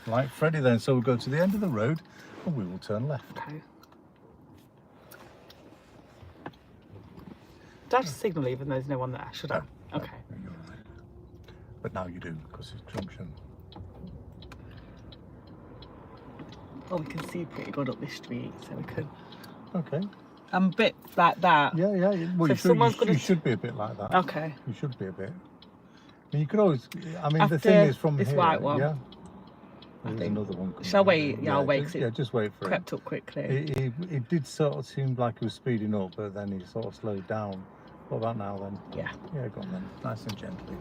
Like Freddie then, so we'll go to the end of the road and we will turn left. Okay. Do I have to signal even though there's no one there? Should I? Okay. No, you're right. But now you do, because it's junction. Well, we can see pretty good up this street, so we can... Okay. I'm a bit like that. Yeah. Well, So you should be a bit like that. Okay. You should be a bit. I mean, you could always... I mean, After the thing is from this here... white one. Yeah. There's another one. Shall I wait? Yeah, I'll wait. Just wait for it. Crept up quickly. It did sort of seem like he was speeding up, but then he sort of slowed down. What about now then? Yeah. Yeah, go on then. Nice and gently.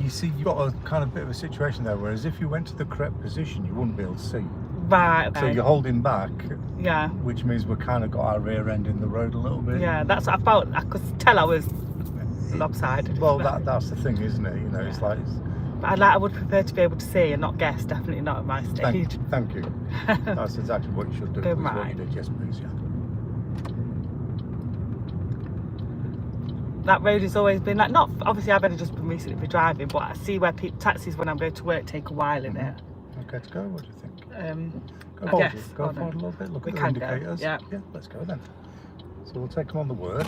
You see, you've got a kind of bit of a situation there, whereas if you went to the correct position, you wouldn't be able to see. Right, okay. So you're holding back. Yeah. Which means we've kind of got our rear end in the road a little bit. Yeah, that's what I felt. I could tell I was lopsided. Well, that's the thing, isn't it? You know, it's like... But I would prefer to be able to see and not guess, definitely not at my stage. Thank you. That's exactly what you should do. Go What right. you did, yes please, yeah. That road has always been like, not obviously I've only just been recently driving, but I see where taxis when I'm going to work take a while in it. Okay to go, what do you think? Go I forward, guess. go forward a little bit, look We at the can go, indicators. yeah. Yeah, let's go then. So we'll take them on the word.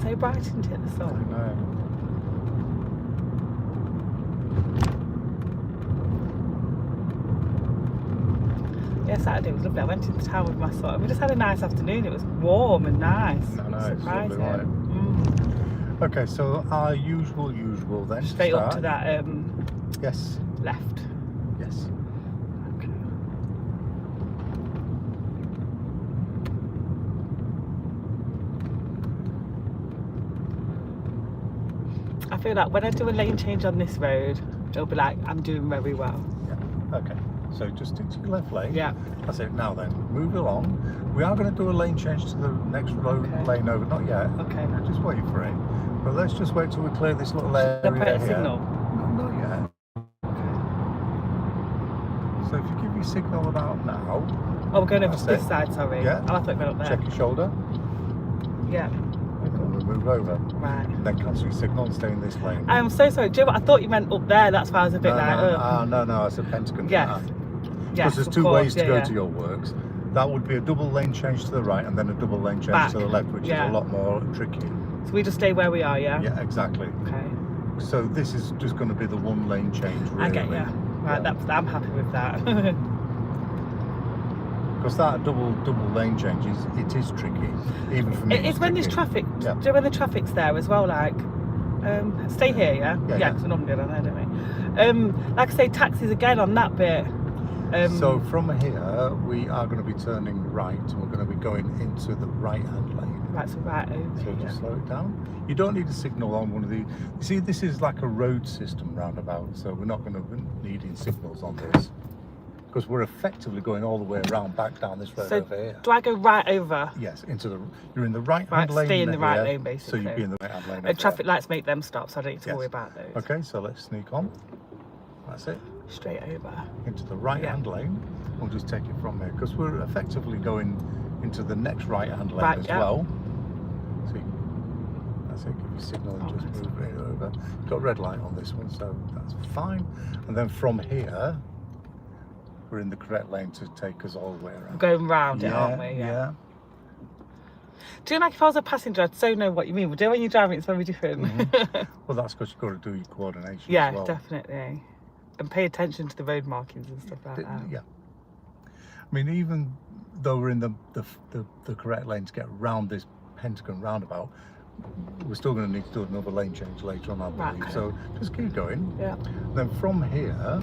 So bright, isn't it, the I sun? know. Yeah, Saturday was lovely. I went into town with my son. We just had a nice afternoon. It was warm and nice. I know, it's lovely, Surprising. right? Okay, so our usual then. Straight up to that Yes. left. Yes. Okay. I feel like when I do a lane change on this road, it'll be like I'm doing very well. Yeah. Okay. So just into your left lane. Yeah. That's it. Now then, move along. We are going to do a lane change to the next lane over. Not yet. Okay. Just wait for it. But let's just wait till we clear this little area Should I put a here. signal? No, not yet. So if you give your signal about now. Oh, we're going over That's to this it. side, sorry. Yeah. Oh, I thought we went up there. Check your shoulder. Yeah. And we'll move over. Right. Then cancel your signal and stay in this lane. I'm so sorry. Do you know what? I thought you meant up there. That's why I was a bit No, it's a pentagon. Yes. Because there's two ways to go to your works. That would be a double lane change to the right and then a double lane change to the left, which is a lot more tricky. So we just stay where we are, yeah? Yeah, exactly. Okay. So this is just going to be the one lane change, really. I get you. Right, Yeah. I'm happy with that. Because that double lane change it is tricky, even for me. It's when there's traffic. Yeah. Do you know when the traffic's there as well? Like, stay here, yeah? Yeah. Because we're not good on there, don't we? Like I say, taxis again on that bit. So from here, we are going to be turning right, and we're going to be going into the right-hand lane. Right, so right over So here. just slow it down. You don't need a signal on one of the... You see, this is like a road system roundabout, so we're not going to be needing signals on this. Because we're effectively going all the way around back down this road So over here. do I go right over? Yes, you're in the right-hand lane. Stay in the right here, lane, basically. So you'd be in the right-hand lane. And traffic lights make them stop, so I don't need to Yes. worry about those. Okay, so let's sneak on. That's it. Straight over. Into the right-hand lane. We'll just take it from there because we're effectively going into the next right-hand lane as well. So that's it. Give you a signal and just move it over. Got red light on this one, so that's fine. And then from here, we're in the correct lane to take us all the way around. Going round it, aren't we? Yeah. Do you know, like if I was a passenger, I'd so know what you mean. But do you know when you're driving, it's very different. Well, that's because you've got to do your coordination Yeah, as well. definitely. And pay attention to the road markings and stuff like that. Yeah. I mean, even though we're in the correct lane to get around this pentagon roundabout, we're still going to need to do another lane change later on, I believe. Okay. So just keep going. Yeah. Then from here,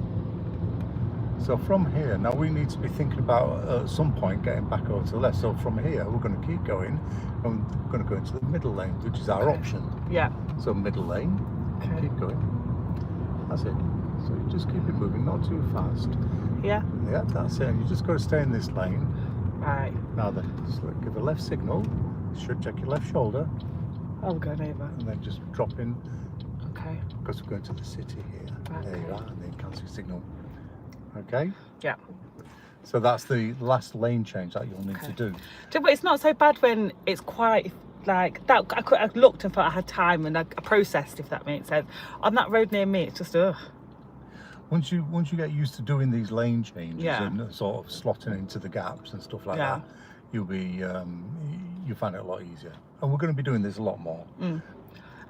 now we need to be thinking about at some point getting back over to the left. So from here, we're going to keep going, and we're going to go into the middle lane, which is our option. Yeah. So middle lane, keep going. That's it. So you just keep it moving, not too fast. Yeah. Yeah, that's it. You just got to stay in this lane. Right. Now then, just give a left signal. You should check your left shoulder. Oh, we're going over. and then just drop in. Okay. Because we're going to the city here. Right, There you okay. are, and then cancel signal. Okay. Yeah. So that's the last lane change that you'll need to do. But it's not so bad when it's quite like that. I looked and thought I had time and I processed, if that makes sense. On that road near me, it's just ugh. Once you get used to doing these lane changes Yeah. and sort of slotting into the gaps and stuff like Yeah. that, you'll be you find it a lot easier. And we're going to be doing this a lot more.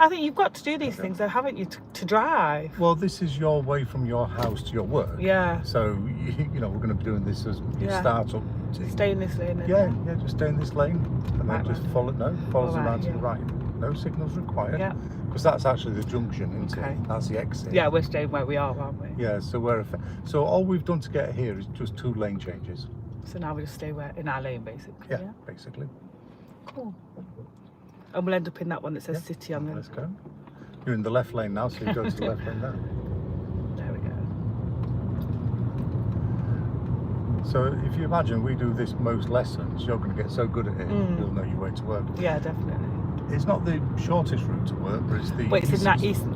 I think you've got to do these things though, haven't you, to drive? Well, this is your way from your house to your work. Yeah. So you know we're going to be doing this as you start up. Stay in this lane. Yeah, just stay in this lane and then just follow. Follows All right, around to the right. No signals required. Yeah. Because that's actually the junction, isn't it? That's the exit. Yeah, we're staying where we are, aren't we? Yeah. So all we've done to get here is just 2 lane changes. So now we just stay in our lane, basically. Yeah, basically. Cool. And we'll end up in that one that says city on the. Let's go. You're in the left lane now, so you go to the left lane now. There we go. So if you imagine we do this most lessons, you're going to get so good at it, you'll know your way to work. Yeah, definitely. It's not the shortest route to work, but it's the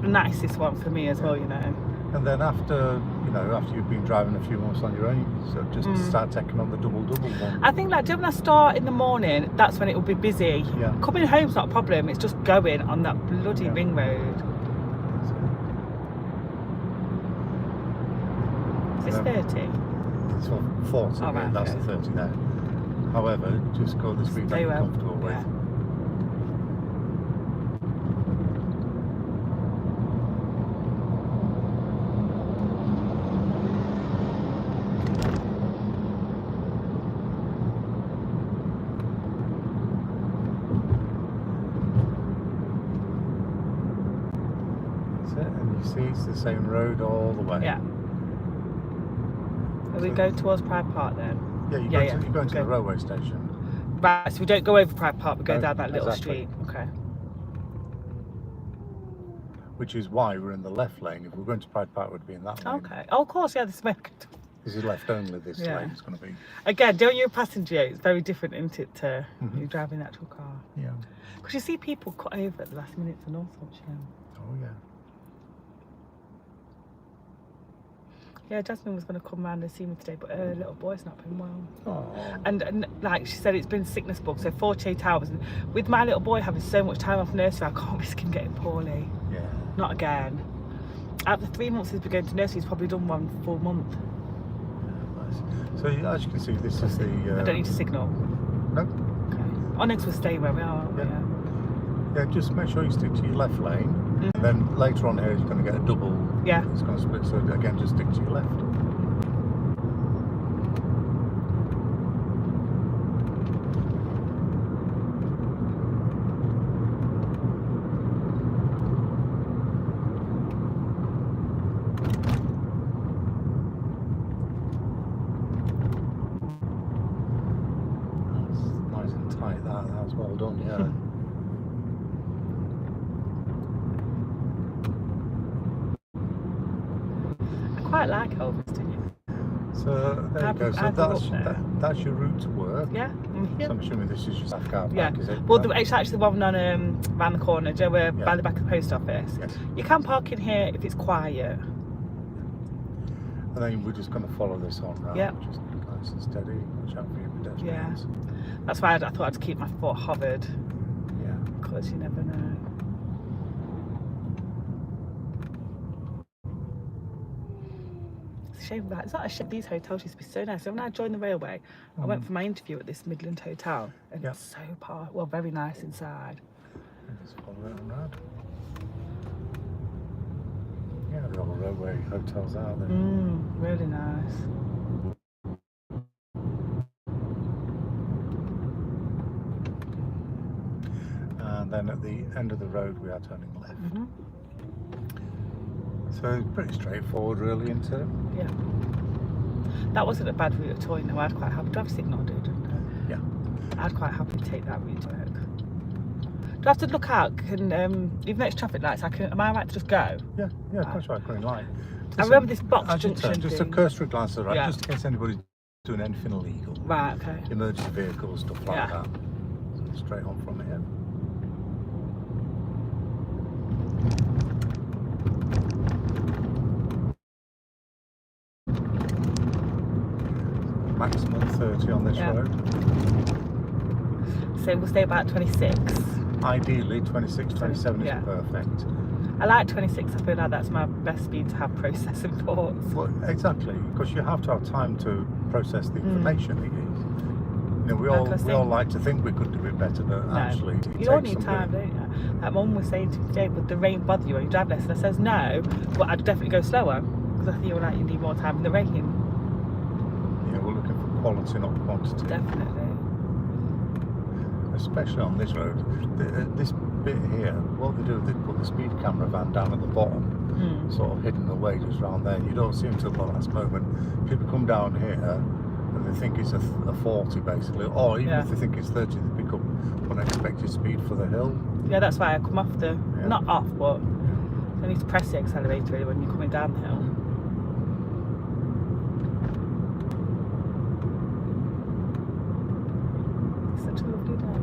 nicest one for me as well, you know. And then after you've been driving a few months on your own, so just start taking on the double one. I think like when I start in the morning, that's when it will be busy. Yeah. Coming home's not a problem. It's just going on that bloody ring road. Is this 30? It's 40. Oh, right, that's the 30 there. However, just go the speed that you're comfortable with. Yeah. And you see it's the same road all the way. Yeah. Are we going towards Pride Park then? Yeah, you're going to the railway station. Right, so we don't go over Pride Park, we go down that little street. Okay. Which is why we're in the left lane. If we're going to Pride Park, we'd be in that lane. Okay. Oh, of course, yeah, this is left only, this lane is going to be. Again, don't you a passenger? It's very different, isn't it, to you driving an actual car? Yeah. Because you see people cut over at the last minute and all sorts, you know. Oh, yeah. Yeah, Jasmine was going to come round and see me today, but her little boy's not been well. Oh. And like she said, it's been sickness bug, so 48 hours. And with my little boy having so much time off nursery, I can't risk him getting poorly. Yeah. Not again. Out of the 3 months he's been going to nursery, he's probably done 1 full month. Nice. So as you can see, this is the. I don't need to signal. No. Okay. Onyx will stay where we are, aren't we? Yeah, just make sure you stick to your left lane. And then later on here, you're going to get a double. Yeah. It's going to split. So again, just stick to your left. That's nice and tight. That was well done. Yeah. Quite like Elvis, don't you? So there you go. So that's your route to work. Yeah. So I'm assuming this is just car park, is it? Well, it's actually the one on round the corner, Joe, by the back of the post office. Yes. You can park in here if it's quiet. And then we're just going to follow this on round. Yeah. Just nice and steady. Watch out for your pedestrians. That's why I thought I'd keep my foot hovered. Yeah. Because you never know. It's a shame that it's not a shame. These hotels used to be so nice. So when I joined the railway, I went for my interview at this Midland hotel, and it's so very nice inside. And just follow it around. Yeah, the other railway hotels are there. Really nice. And then at the end of the road, we are turning left. So it's pretty straightforward, really, isn't it? Yeah. That wasn't a bad route at all. You know, I'd quite happy to have a signal, didn't I? Yeah. I'd quite happy to take that route to work. Do I have to look out? Can even though it's traffic lights, am I right to just go? Yeah, of course, right, green light. I remember this box junction. Just a cursory glance at the right, Yeah. just in case anybody's doing anything illegal. Right, okay. Emergency vehicles, stuff like that. So straight on from here. 30 on this road. So we'll stay about 26. Ideally 26, 27 is perfect. I like 26, I feel like that's my best speed to have processing thoughts. Well, exactly, because you have to have time to process the information. You know, we all like to think we could do it better, but actually you all need time, don't you? Like Mum was saying to me today, would the rain bother you when you drive less? And I says no, but I'd definitely go slower because I feel like you need more time in the rain. Yeah, we're looking for quality, not quantity. Definitely. Especially on this road. This bit here, what they do, they put the speed camera van down at the bottom, sort of hidden away just around there. You don't see them till the last moment. People come down here and they think it's a 40 basically, or even if they think it's 30, they pick up unexpected speed for the hill. Yeah, that's why I come off the, not off, but I need to press the accelerator really when you're coming down the hill. Such a lovely day.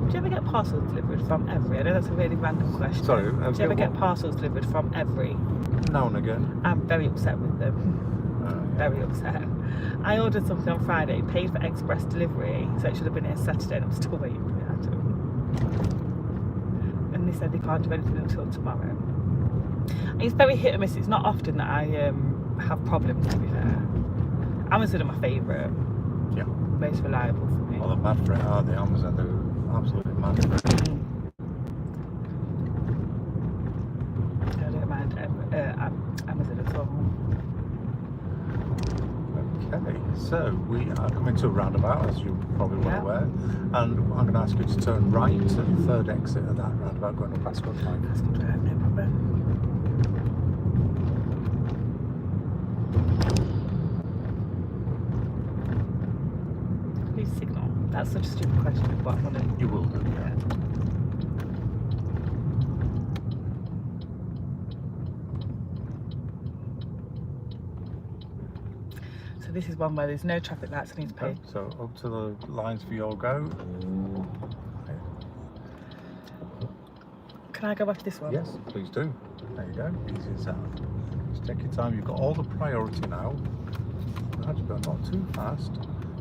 Do you ever get parcels delivered from Every? I know that's a really random question. Sorry, do you ever get parcels delivered from Every? Now and again. I'm very upset with them. Very upset. I ordered something on Friday, paid for express delivery, so it should have been here Saturday, and I'm still waiting for it. And they said they can't do anything until tomorrow. And it's very hit and miss. It's not often that I have problems, to be fair. Amazon are my favourite. Yeah. Most reliable for me. Well, they're mad for it, are they? Amazon, they're absolutely mad for it. I don't mind Amazon at all. Okay, so we are coming to a roundabout, as you're probably well aware, and I'm going to ask you to turn right to the third exit of that roundabout going up Ascot Drive. Ascot Drive, no problem. Please signal. That's such a stupid question, but I want to. You will do, yeah. This is one where there's no traffic lights I need to pay. So up to the lines for your go. Can I go back to this one? Yes, please do. There you go. Easy as that. Just take your time. You've got all the priority now. Actually, but not too fast.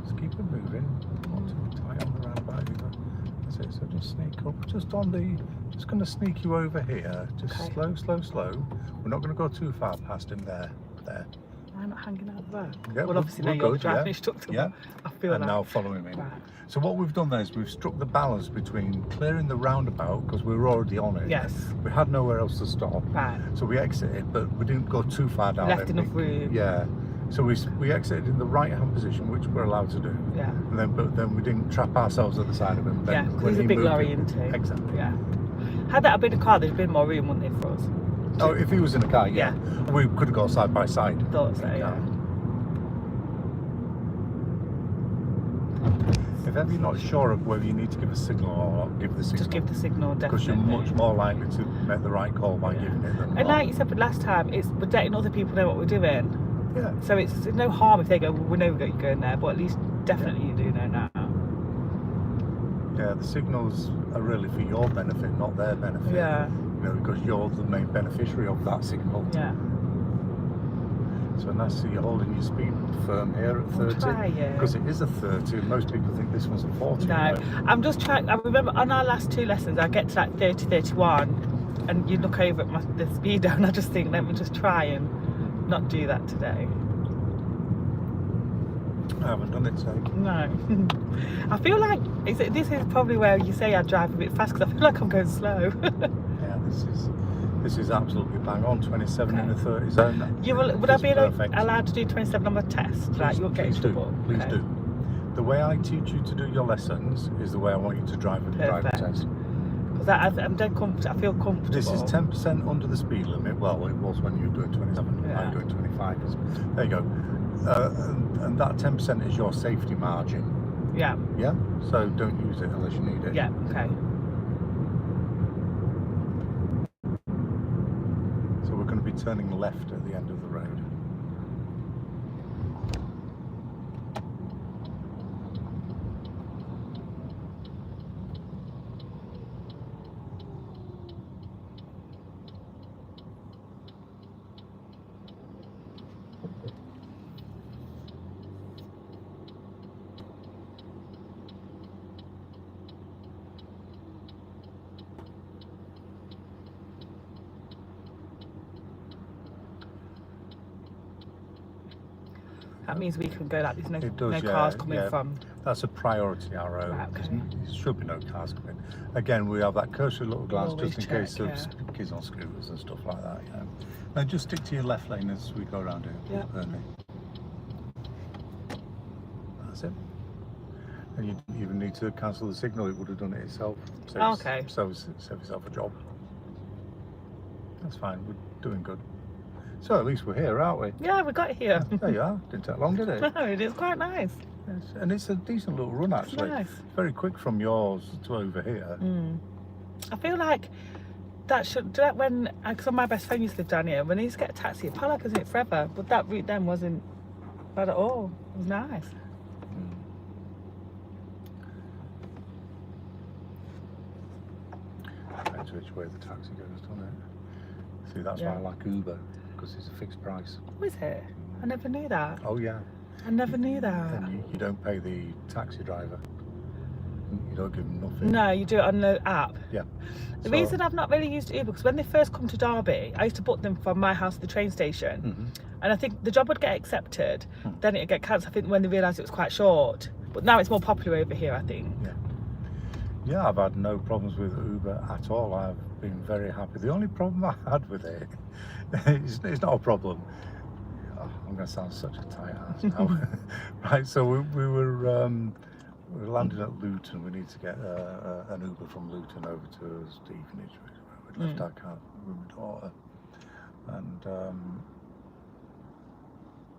Just keep it moving. Not too tight on the roundabout either. That's it. So just sneak up. Just on the. Just going to sneak you over here. Just slow, slow, slow. We're not going to go too far past him there. There. I'm not hanging out the back. Yeah, well, obviously, now you're driving instructor. Yeah. I feel and like. now following me. Right. So what we've done there is we've struck the balance between clearing the roundabout because we were already on it. Yes. We had nowhere else to stop. Right. So we exited, but we didn't go too far down. Left enough room. Yeah. So we exited in the right-hand position, which we're allowed to do. Yeah. And then we didn't trap ourselves at the side of him. Yeah, because there's a big lorry into. Exactly. Yeah. Had that been a car, there'd been more room, wouldn't there, for us? Oh, if he was in a car, yeah. We could have gone side by side. Thought so, yeah. If ever you're not sure of whether you need to give a signal or not, give the signal. Just give the signal, definitely. Because you're much more likely to make the right call by giving it than And like you said last time, we're letting other people know what we're doing. Yeah. So it's no harm if they go, well, we know you're going there, but at least definitely you do know now. Yeah, the signals are really for your benefit, not their benefit. Yeah. You know, because you're the main beneficiary of that signal. Yeah. So nice to see you holding your speed firm here at 30. Because it is a 30. Most people think this one's a 40. No, I'm just trying. I remember on our last two lessons, I get to like 30, 31, and you look over at the speedo, and I just think, let me just try and not do that today. I haven't done it, so. No. I feel like this is probably where you say I drive a bit fast because I feel like I'm going slow. Yeah, this is absolutely bang on. 27 in the 30 zone. Would I be allowed to do 27 on my test? Like, you won't get in trouble? Please do. The way I teach you to do your lessons is the way I want you to drive with the driving test. Because I'm dead comfortable. I feel comfortable. This is 10% under the speed limit. Well, it was when you were doing 27. Yeah. I'm doing 25. There you go. And that 10% is your safety margin. Yeah. Yeah? So don't use it unless you need it. Yeah, okay. So we're going to be turning left at the end of the road. That means we can go like there's no, It does, no yeah, cars coming yeah. from. That's a priority arrow. Right, okay. There should be no cars coming. Again, we have that cursory little glance Always just in case check, of kids on scooters and stuff like that. You know. Now just stick to your left lane as we go around here. Yeah. That's it. And you didn't even need to cancel the signal, it would have done it itself. Okay. Save yourself a job. That's fine, we're doing good. So at least we're here, aren't we? Yeah, we got here. There you are. Didn't take long, did it? No, it is quite nice. Yes. And it's a decent little run actually. It's nice. Very quick from yours to over here. I feel like that should, when, because my best friend used to live down here, when he used to get a taxi, it felt like it was in it forever, but that route then wasn't bad at all. It was nice. Depends which way the taxi goes, doesn't it? See, that's why I like Uber, because it's a fixed price. Oh, is it? I never knew that. Oh yeah. I never knew that. And you don't pay the taxi driver. You don't give them nothing. No, you do it on the app. Yeah. The reason I've not really used Uber, because when they first come to Derby, I used to book them from my house to the train station. And I think the job would get accepted, then it'd get cancelled, I think, when they realised it was quite short. But now it's more popular over here, I think. Yeah, I've had no problems with Uber at all. I've been very happy. The only problem I had with it, it's not a problem. Oh, I'm going to sound such a tight ass now. Right, so we were landing at Luton. We need to get an Uber from Luton over to Stevenage, where we left our car with my daughter.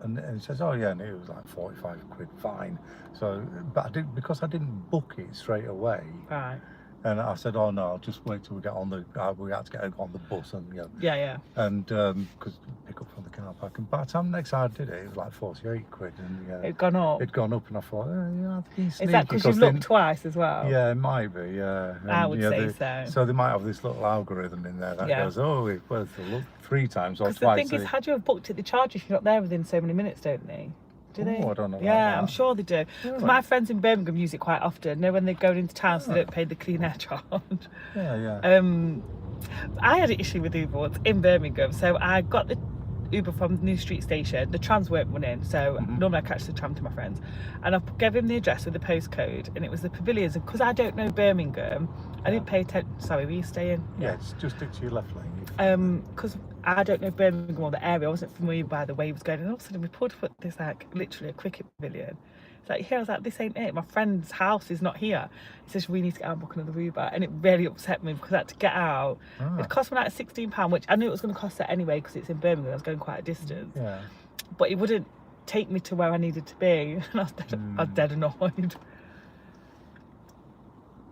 And it says, oh yeah, and it was like 45 quid fine. So, but because I didn't book it straight away. Right. And I said, oh no, I'll just wait till we get on the, we had to get on the bus and, you know. Yeah. And, because pick up from the car park. And by the time next time I did it was like 48 quid. And it'd gone up. It'd gone up and I thought, yeah, I've been sneaky. Is that because you've looked twice as well? Yeah, it might be, yeah. And, I would say so. So they might have this little algorithm in there that goes, oh, it's worth a look 3 times or twice. Because the thing is, had you have booked it, they charge you if you're not there within so many minutes, don't they? Do they? Oh, I don't know. Yeah, I'm sure they do. Really? My friends in Birmingham use it quite often. You know, when they're going into town, so they don't pay the clean air charge. Yeah. I had an issue with Uber once in Birmingham. So I got the Uber from the New Street station. The trams weren't running, so normally I catch the tram to my friends. And I gave him the address with the postcode, and it was the Pavilions. And because I don't know Birmingham, I didn't pay attention. Sorry, were you staying? Yes, just stick to your left lane. Because I don't know Birmingham or the area, I wasn't familiar by the way he was going, and all of a sudden we pulled up at this, like, literally a cricket pavilion. It's like, here, I was like, this ain't it, my friend's house is not here. He says, we need to get out and book another Uber, and it really upset me because I had to get out. It cost me like £16, which I knew it was going to cost that anyway because it's in Birmingham, I was going quite a distance. But it wouldn't take me to where I needed to be, and I was dead annoyed.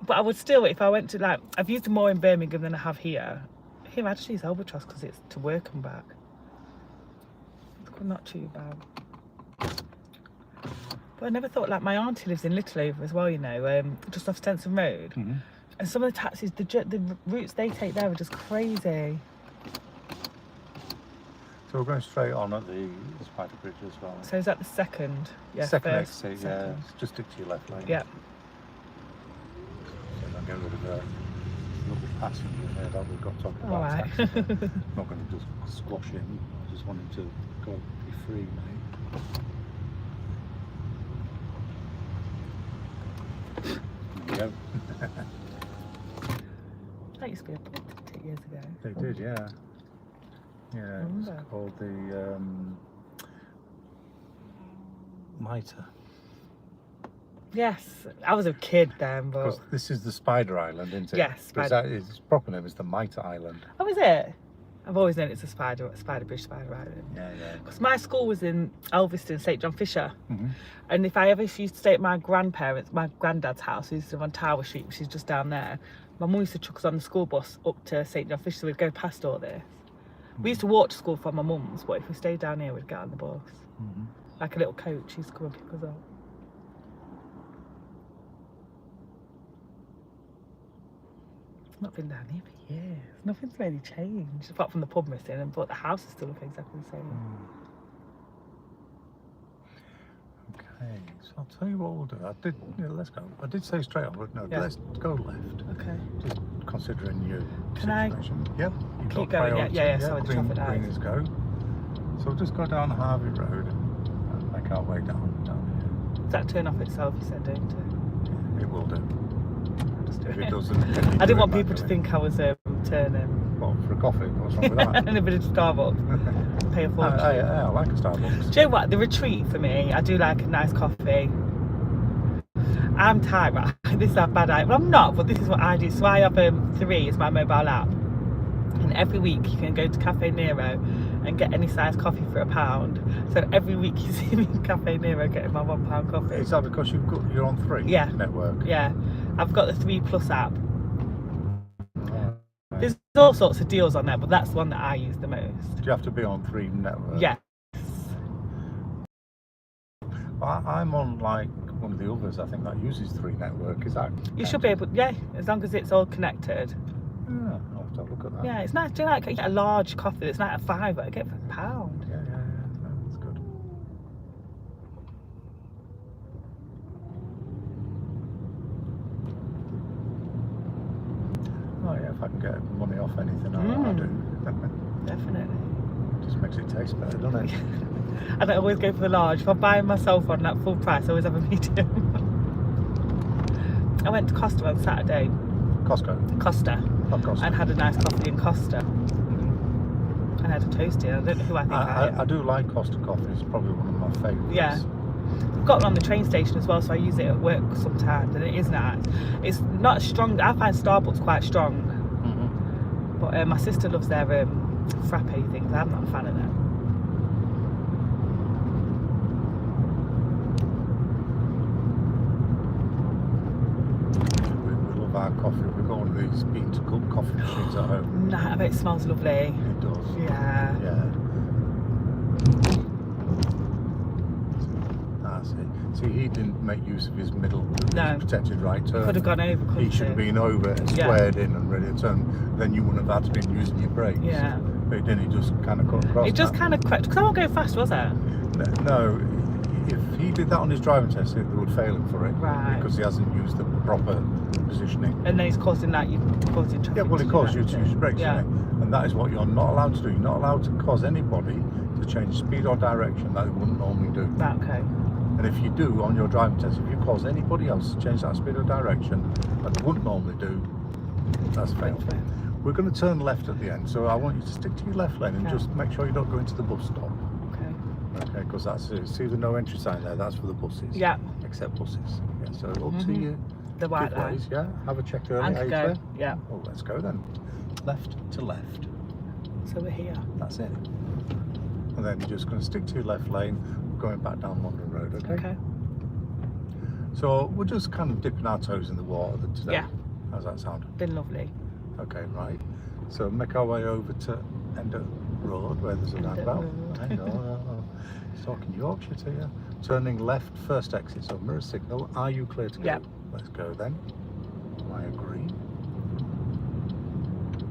But I would still, if I went to, like, I've used them more in Birmingham than I have here. Here I just use Albatross because it's to work and back. It's not too bad. But I never thought, like, my auntie lives in Littleover as well, you know, just off Stenson Road. And some of the taxis, the routes they take there are just crazy. So we're going straight on at the Spider Bridge as well. So is that the second? Yeah, second first, exit, yeah. Just stick to your left lane. Yeah. So don't get rid of the little passenger there that we've got talking about. Right. Not going to just squash him. I just want him to go be free, mate. There you go. That used to be a pub, didn't it, years ago? They did, yeah. Yeah, it was called the Mitre. Yes, I was a kid then, but... Because this is the Spider Island, isn't it? Yes, its proper name is the Mitre Island. Oh, is it? I've always known it's a Spider Bridge, Spider Island. Yeah. Because my school was in Elveston, St John Fisher. And if I ever used to stay at my grandparents, my granddad's house, who used to live on Tower Street, which is just down there, my mum used to chuck us on the school bus up to St John Fisher, so we'd go past all this. We used to walk to school from my mum's, but if we stayed down here, we'd get on the bus. Like a little coach used to come and pick us up. Not been down here for years. Nothing's really changed, apart from the pub missing, but the house is still looking exactly the same. Okay, so I'll tell you what we'll do. Let's go. I did say straight on, but no, let's go left. Okay. Just considering you. Can I Yep. keep going? Yeah, sorry, the traffic lights. Green is go. So we'll just go down Harvey Road and make our way down Does that turn off itself, you said, don't it? here. It will do. Just do If it. it doesn't, I didn't want people to think I was turning. Well, for a coffee, what's wrong with that? And a bit of Starbucks. Pay a fortune. I like a Starbucks. Do you know what? The retreat for me, I do like a nice coffee. I'm tired, right? This is a bad idea. Well, I'm not, but this is what I do. So I have 3 as my mobile app. And every week you can go to Cafe Nero and get any size coffee for £1. So every week you see me in Cafe Nero getting my £1 coffee. Is that because you're on 3 network? Yeah. I've got the 3 Plus app. There's all sorts of deals on there, but that's the one that I use the most. Do you have to be on 3 network? Yeah. I'm on like one of the others, I think, that uses 3 network. Is that? You should be able, yeah, as long as it's all connected. Yeah, I'll have to have a look at that. Yeah, it's nice. Do you like get a large coffee that's like a £5, I get it for £1. Yeah, no, that's good. Oh yeah, if I can get money off anything, I'll do. Definitely. Just makes it taste better, doesn't it? I don't always go for the large. If I'm buying myself on that full price, I always have a medium. I went to Costa on Saturday. Costco? Costa. Oh, Costa. And had a nice coffee in Costa. And I had a toasty. I don't know who I think I do like Costa coffee. It's probably one of my favourites. Yeah. I've got one on the train station as well, so I use it at work sometimes, and it is nice. It's not as strong. I find Starbucks quite strong. But my sister loves their frappe things. I'm not a fan of them. We love our coffee. We've got one of these bean to cup coffee machines at home. Nah, I bet it smells lovely. It does. Yeah. Yeah. That's it. See, he didn't make use of his middle protected right turn. Could have gone over, couldn't He should have been over and squared in and ready to turn. Then you wouldn't have had to be using your brakes. Yeah. But he didn't. He just kind of cut across. It just kind of crept, because I won't go fast, was it? No. If he did that on his driving test, they would fail him for it. Right. Because he hasn't used the proper positioning. And then he's causing that, you're causing traffic. Yeah, well, it causes you to use your brakes, yeah. isn't it? And that is what you're not allowed to do. You're not allowed to cause anybody to change speed or direction that they wouldn't normally do. Right, okay. And if you do on your driving test, if you cause anybody else to change that speed or direction that they wouldn't normally do, that's failed. We're going to turn left at the end, so I want you to stick to your left lane and just make sure you don't go into the bus stop. Okay, because that's it. See the no entry sign there? That's for the buses. Yeah. Except buses. Yeah, so up to you. The white line. Ways, yeah. Have a check early. And go. Yeah. Oh, let's go then. Left to left. So we're here. That's it. And then you're just going to stick to your left lane, going back down London Road, okay? Okay. So we're just kind of dipping our toes in the water today. Yeah. How's that sound? Been lovely. Okay, right. So make our way over to Endo Road, where there's a roundabout. He's talking Yorkshire to you. Turning left, first exit, so mirror signal. Are you clear to go? Yep. Let's go then. I agree.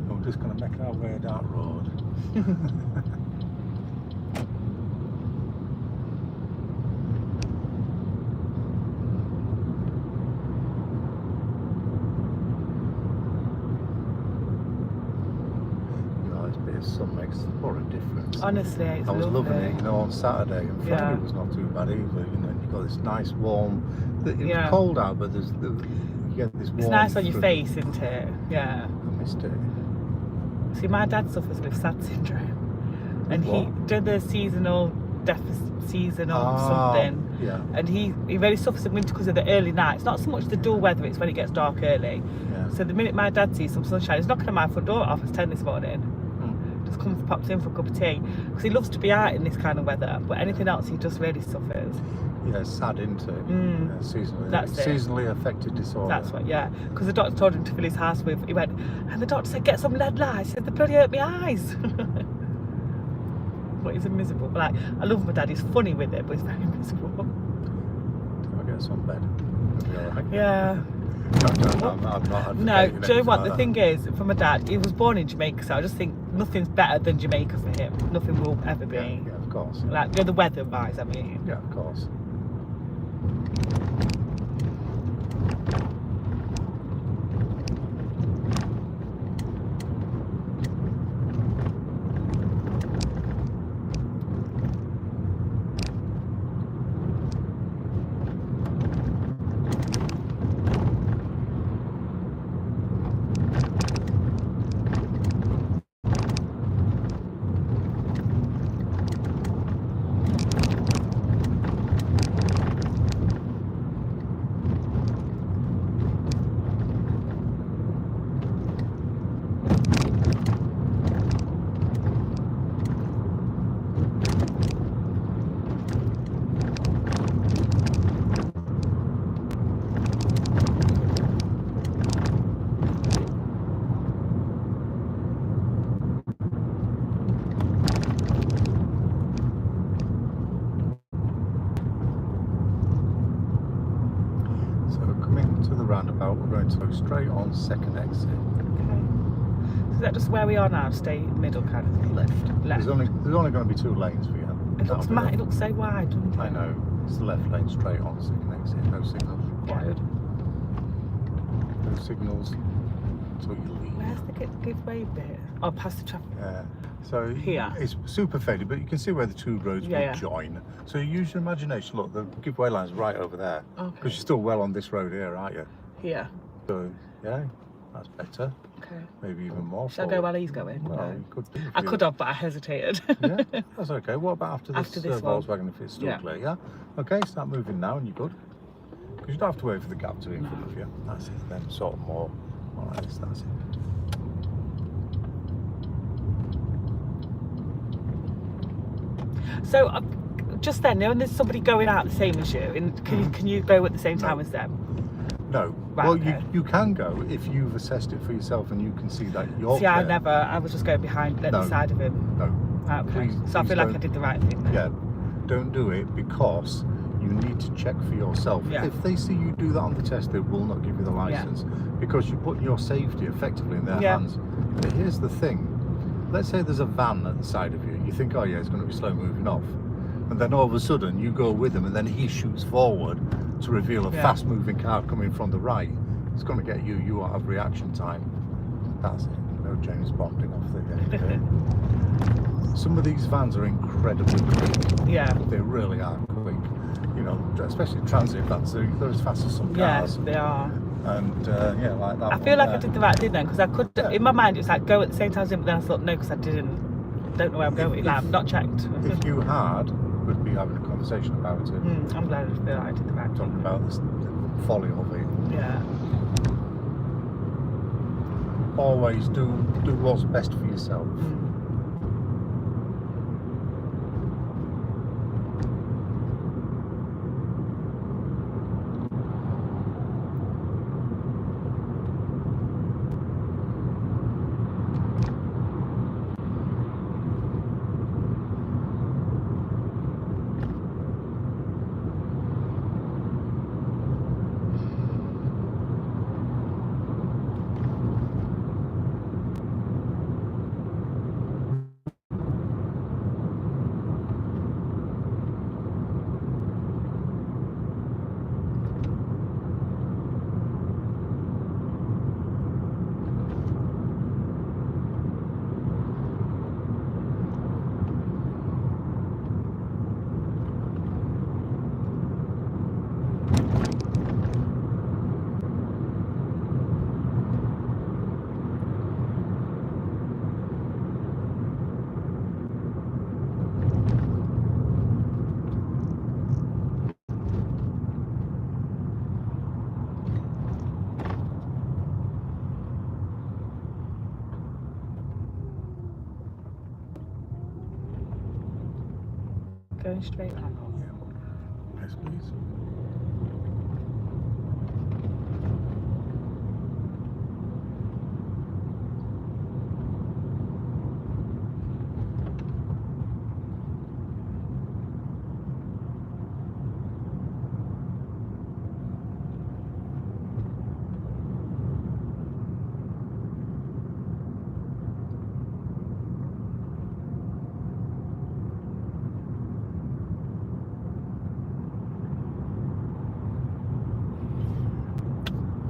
We're just going to make our way down road. Sun makes what a difference. Honestly, it's I was lovely. loving it, you know, on Saturday, and Friday was not too bad either. You know, you've got this nice warm. It was cold out, but you get this warm. It's nice on your face, isn't it? Yeah. I missed it. See, my dad suffers with SAD syndrome, and he did the seasonal something. Yeah. And he really suffers in winter because of the early nights. Not so much the dull weather; it's when it gets dark early. Yeah. So the minute my dad sees some sunshine, he's knocking on my front door at 10:30 this morning. Pops in for a cup of tea because he loves to be out in this kind of weather, but anything else he just really suffers. Yeah, sad, isn't it? Yeah, seasonally. That's it. Seasonally affected disorder. That's what, yeah. Because the doctor told him to fill his house with. He went, and the doctor said, "Get some lead lights." He said, "They bloody hurt my eyes." But he's miserable. But like, I love my dad. He's funny with it, but he's very miserable. Till I get some bed. It'll be all right. Yeah. I'm not No, do you know what? The thing is, for my dad, he was born in Jamaica, so I just think nothing's better than Jamaica for him. Nothing will ever be. Yeah, of course. Like, the weather-wise, I mean. Yeah, of course. roundabout. We're going to go straight on second exit. Okay. So is that just where we are now? Stay middle kind of thing? Left. Left. There's only going to be 2 lanes for you. It looks mad. It looks so wide, doesn't it? I know. It's the left lane straight on second exit. No signals required. No signals until you leave. Where's the give way bit? Oh, past the traffic. Yeah. So here. It's super faded, but you can see where the 2 roads will join. So you use your imagination. Look, the giveaway line's right over there. Okay. Because you're still well on this road here, aren't you? Here. So yeah, that's better. Okay. Maybe even more. Shall I go while he's going? Well, No. you could. I could have, but I hesitated. Yeah, that's okay. What about after this one? Volkswagen if it's still clear? Yeah. Okay, start moving now, and you're good. Because you don't have to wait for the gap to be in front of you. That's it. Then sort of more. All right, that's it. So just then, when there's somebody going out the same as you, and can you go at the same time as them? No. Right, well, okay. you can go if you've assessed it for yourself and you can see that you're See, I never. I was just going behind the side of him. No. Right, okay. Please, so I feel like I did the right thing then. Yeah. Don't do it because you need to check for yourself. Yeah. If they see you do that on the test, they will not give you the license because you put your safety effectively in their hands. But here's the thing. Let's say there's a van at the side of you. You think, oh yeah, it's going to be slow moving off. And then all of a sudden you go with him and then he shoots forward to reveal a fast moving car coming from the right. It's going to get you. You won't have reaction time. That's it. No James Bonding off the Some of these vans are incredibly quick. Yeah. They really are quick. You know, especially transit vans. They're as fast as some cars. Yes, they are. And yeah, like that. I feel like I did the right thing then, because I could. In my mind, it was like go at the same time as him, but then I thought no, because I don't know where I'm going. Like, I've not checked. If you had, we'd be having a conversation about it. I'm glad I feel like I did the right thing. Talking about the folly of it. Yeah. Always do what's best for yourself. Going straight back. Yeah. Yes, please.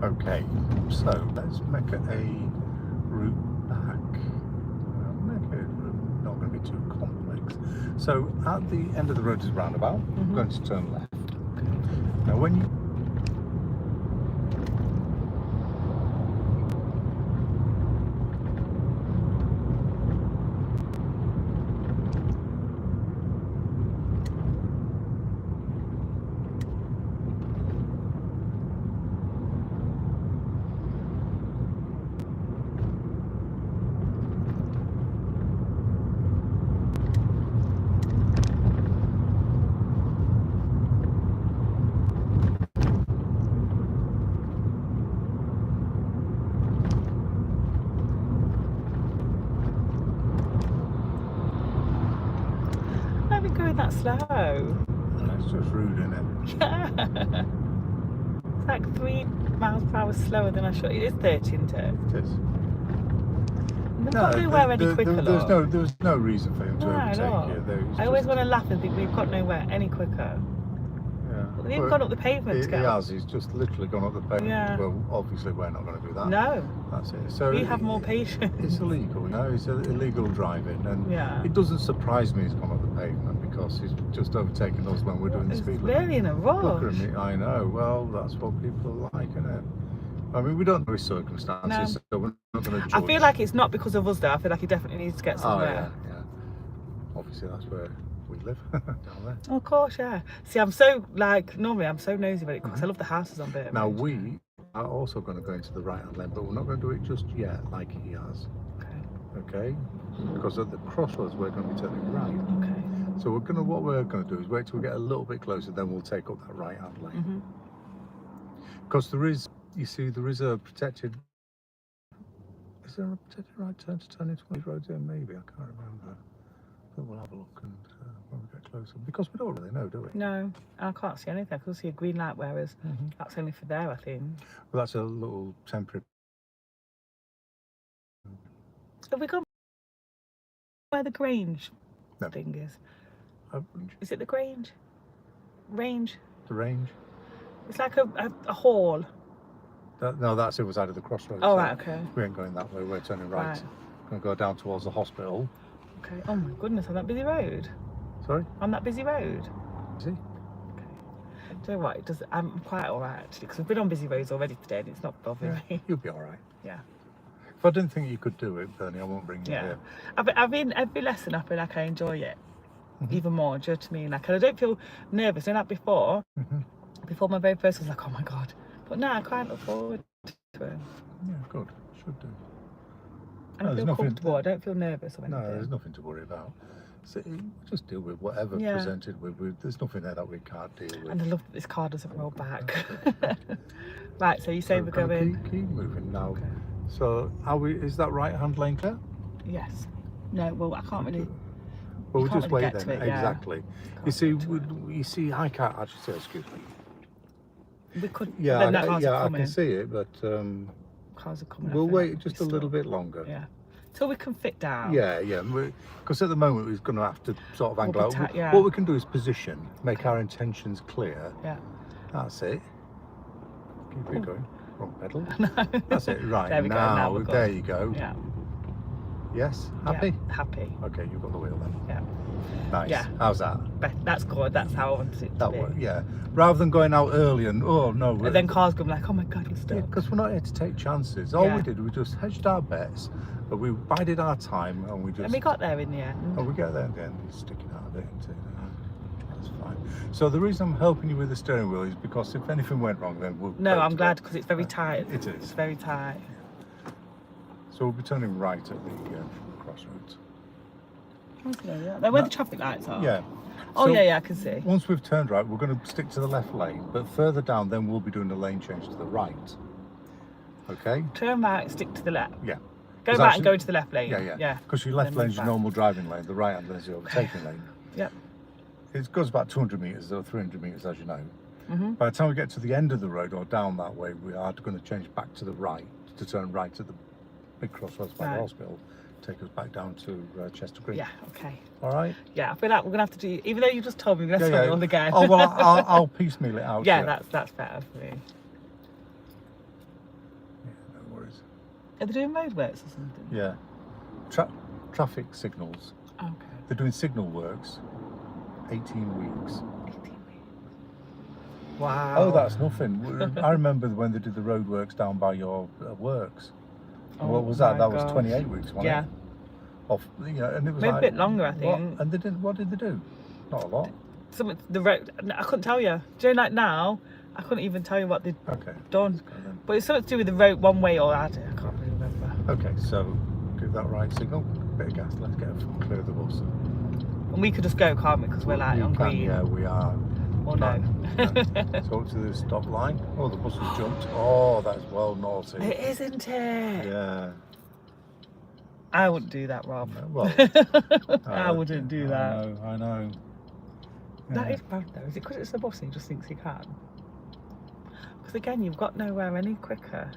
Okay, so let's make it a route back. Make it not going to be too complex. So at the end of the road is roundabout. I'm going to turn left. Now when you that slow. It's just rude, isn't it? It's like 3 miles per hour slower than I should. It is 30, isn't it? It is. We've got nowhere any quicker. There's no reason for him to overtake you. I always want to laugh and think we've got nowhere any quicker. Yeah. They've even gone up the pavement. He has. He's just literally gone up the pavement. Yeah. Well, obviously we're not going to do that. No. That's it. So we have more patience. It's illegal, It's illegal driving, and yeah. It doesn't surprise me he's gone up the pavement because he's just overtaken us when we're doing the speed limit. Really in a rush. Look at me. I know. Well, that's what people are like, isn't it? I mean, we don't know his circumstances, so we're not going to judge. I feel like it's not because of us, though. I feel like he definitely needs to get somewhere. Oh, yeah. Obviously, that's where we live, down there. Oh, of course, yeah. See, I'm so, normally I'm so nosy about it because I love the houses on Birmingham. Now, we are also going to go into the right-hand lane, but we're not going to do it just yet, like he has. Okay? Because at the crossroads, we're going to be turning right. Okay. So what we're going to do is wait till we get a little bit closer, then we'll take up that right-hand lane. Because there is a protected... Is there a protected right turn to turn into one of these roads here? Maybe, I can't remember. But we'll have a look and when we get closer. Because we don't really know, do we? No, I can't see anything. I can see a green light, whereas that's only for there, I think. Well, that's a little temporary... Have we gone where the Grange thing is? Is it the Grange? Range? The range? It's like a hall. No, that's the other side of the crossroads. Oh, right, okay. We ain't going that way, we're turning right. We're going to go down towards the hospital. Okay. Oh my goodness, on that busy road? Sorry? On that busy road? Is he? Okay. Do you know what? I'm quite alright actually, because we've been on busy roads already today and it's not bothering me. You'll be alright. Yeah. If I didn't think you could do it, Bernie, I won't bring you here. I've been every lesson I feel like I enjoy it even more, do you know what I mean? Like, and I don't feel nervous. Like before, before my very first, I was like, oh my God. But now I quite look forward to it. Yeah, good. Should do. And I feel comfortable. I don't feel nervous or anything. No, there's nothing to worry about. So just deal with whatever presented with. There's nothing there that we can't deal with. And I love that this car doesn't roll back. Right, so you say we're going... Keep moving now. Okay. So is that right-hand lane clear? Yes. No, well, I can't really... Well, we'll just wait then. Exactly. You see, I can't actually say, excuse me. We could... Yeah, I can see it, but... cars are coming. We'll wait just a little bit longer. Yeah. Till we can fit down. Yeah. Because at the moment we're going to have to sort of angle out. What we can do is position, make our intentions clear. Yeah. That's it. Keep it going. Wrong pedal. No. That's it. Right. There we go. Now there you go. Yeah. Yes. Happy? Yeah, happy. Okay, you've got the wheel then. Yeah. Nice. Yeah. How's that? That's good. That's how I wanted it to be. Yeah. Rather than going out early and and then cars go like, oh my God, you're stuck. Yeah, because we're not here to take chances. All we did, we just hedged our bets, but we bided our time and we just... And we got there in the end. And we get there in the end. He's sticking out a bit into it. That's fine. So the reason I'm helping you with the steering wheel is because if anything went wrong, then we'll... No, I'm glad because it's very tight. It is. It's very tight. Yeah. So we'll be turning right at the crossroads. Okay, yeah. Where the traffic lights are? Yeah. Oh, so yeah, I can see. Once we've turned right, we're going to stick to the left lane, but further down, then we'll be doing the lane change to the right. Okay? Turn right, stick to the left. Yeah. Go right and go to the left lane. Yeah. Because your left lane's your normal driving lane, the right hand lane's your overtaking lane. Yep. It goes about 200 metres or 300 metres, as you know. By the time we get to the end of the road or down that way, we are going to change back to the right, to turn right at the big crossroads by the hospital. Take us back down to Chester Green. Yeah, okay. All right? Yeah, I feel like we're going to have to do, even though you just told me, we're going to have to do it all again. Oh, well, I'll piecemeal it out. Yeah, that's better for me. Yeah, no worries. Are they doing roadworks or something? Yeah. Traffic signals. Okay. They're doing signal works. 18 weeks. 18 weeks. Wow. Oh, that's nothing. I remember when they did the roadworks down by your works. Oh, what was that? That was 28 weeks, wasn't it? Off, and it was maybe a bit longer, I think. And they did. What did they do? Not a lot. The road. I couldn't tell you. Do you know, like now, I couldn't even tell you what they'd done. But it's something to do with the road, one way or other. I can't really remember. Okay, so give that right signal. Bit of gas. Let's get clear of the bus. And we could just go, can't we? Because we're like on green. Yeah, we are. Or no. So to the stop line. Oh, the bus has jumped. Oh, that's well naughty. It is, isn't it? Yeah. I wouldn't do that, Rob. Well, I wouldn't do that. I know. Yeah. That is bad though. Is it because it's the bus and he just thinks he can? Because again, you've got nowhere any quicker.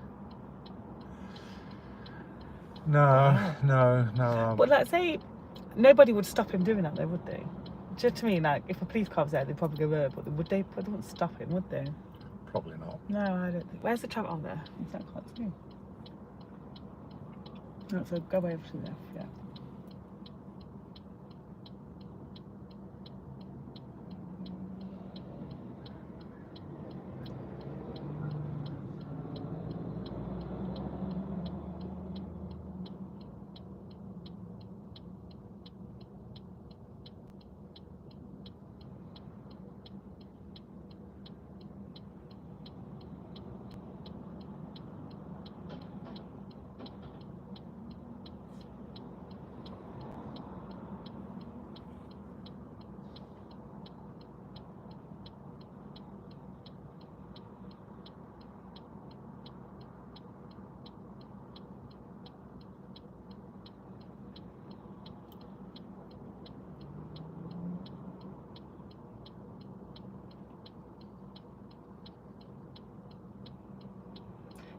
No. But let's say nobody would stop him doing that, though, would they? Do you know what I mean? Like, if a police car was there, they'd probably go, but would they? But they wouldn't stop him, would they? Probably not. No, I don't think. Where's the traffic on there? Is that quite smooth? No, so go over to the left, yeah.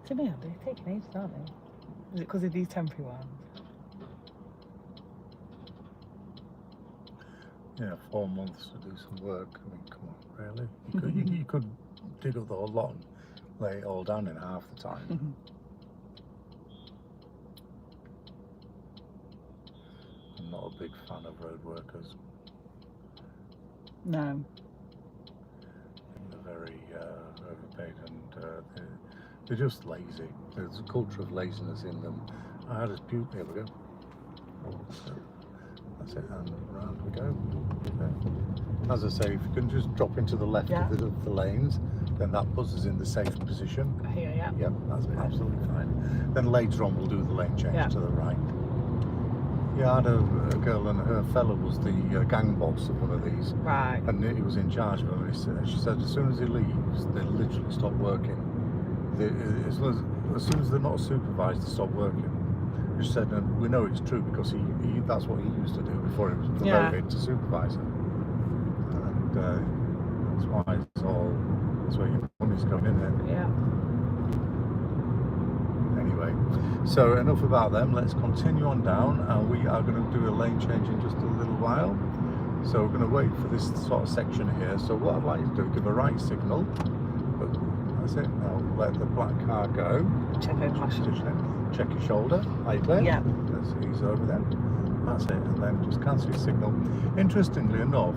To me, they're taking ages, aren't they? Is it because of these temporary ones? Yeah, 4 months to do some work. I mean, come on, really? You could dig up the whole lot and lay it all down in half the time. I'm not a big fan of road workers. No. They're very overpaid and they're just lazy. There's a culture of laziness in them. I had a pupil. Here we go. So that's it, and round we go. Okay. As I say, if you can just drop into the left of the lanes, then that puts us in the safe position. Here, yeah. Yep, that's absolutely fine. Then later on we'll do the lane change to the right. Yeah, I had a girl and her fella was the gang boss of one of these. Right. And he was in charge of them. And she said as soon as he leaves, they literally stop working. As soon as they're not supervised, they stop working. She said, and we know it's true because he that's what he used to do before he was promoted to supervisor. And that's why that's where your money's going in there. Yeah. Anyway, so enough about them. Let's continue on down, and we are going to do a lane change in just a little while. So we're going to wait for this sort of section here. So what I'd like you to do, give a right signal. But that's it. Now let the black car go. Check over my shoulder. Check your shoulder. Are you clear? Yeah. He's over there. That's it. And then just cancel your signal. Interestingly enough,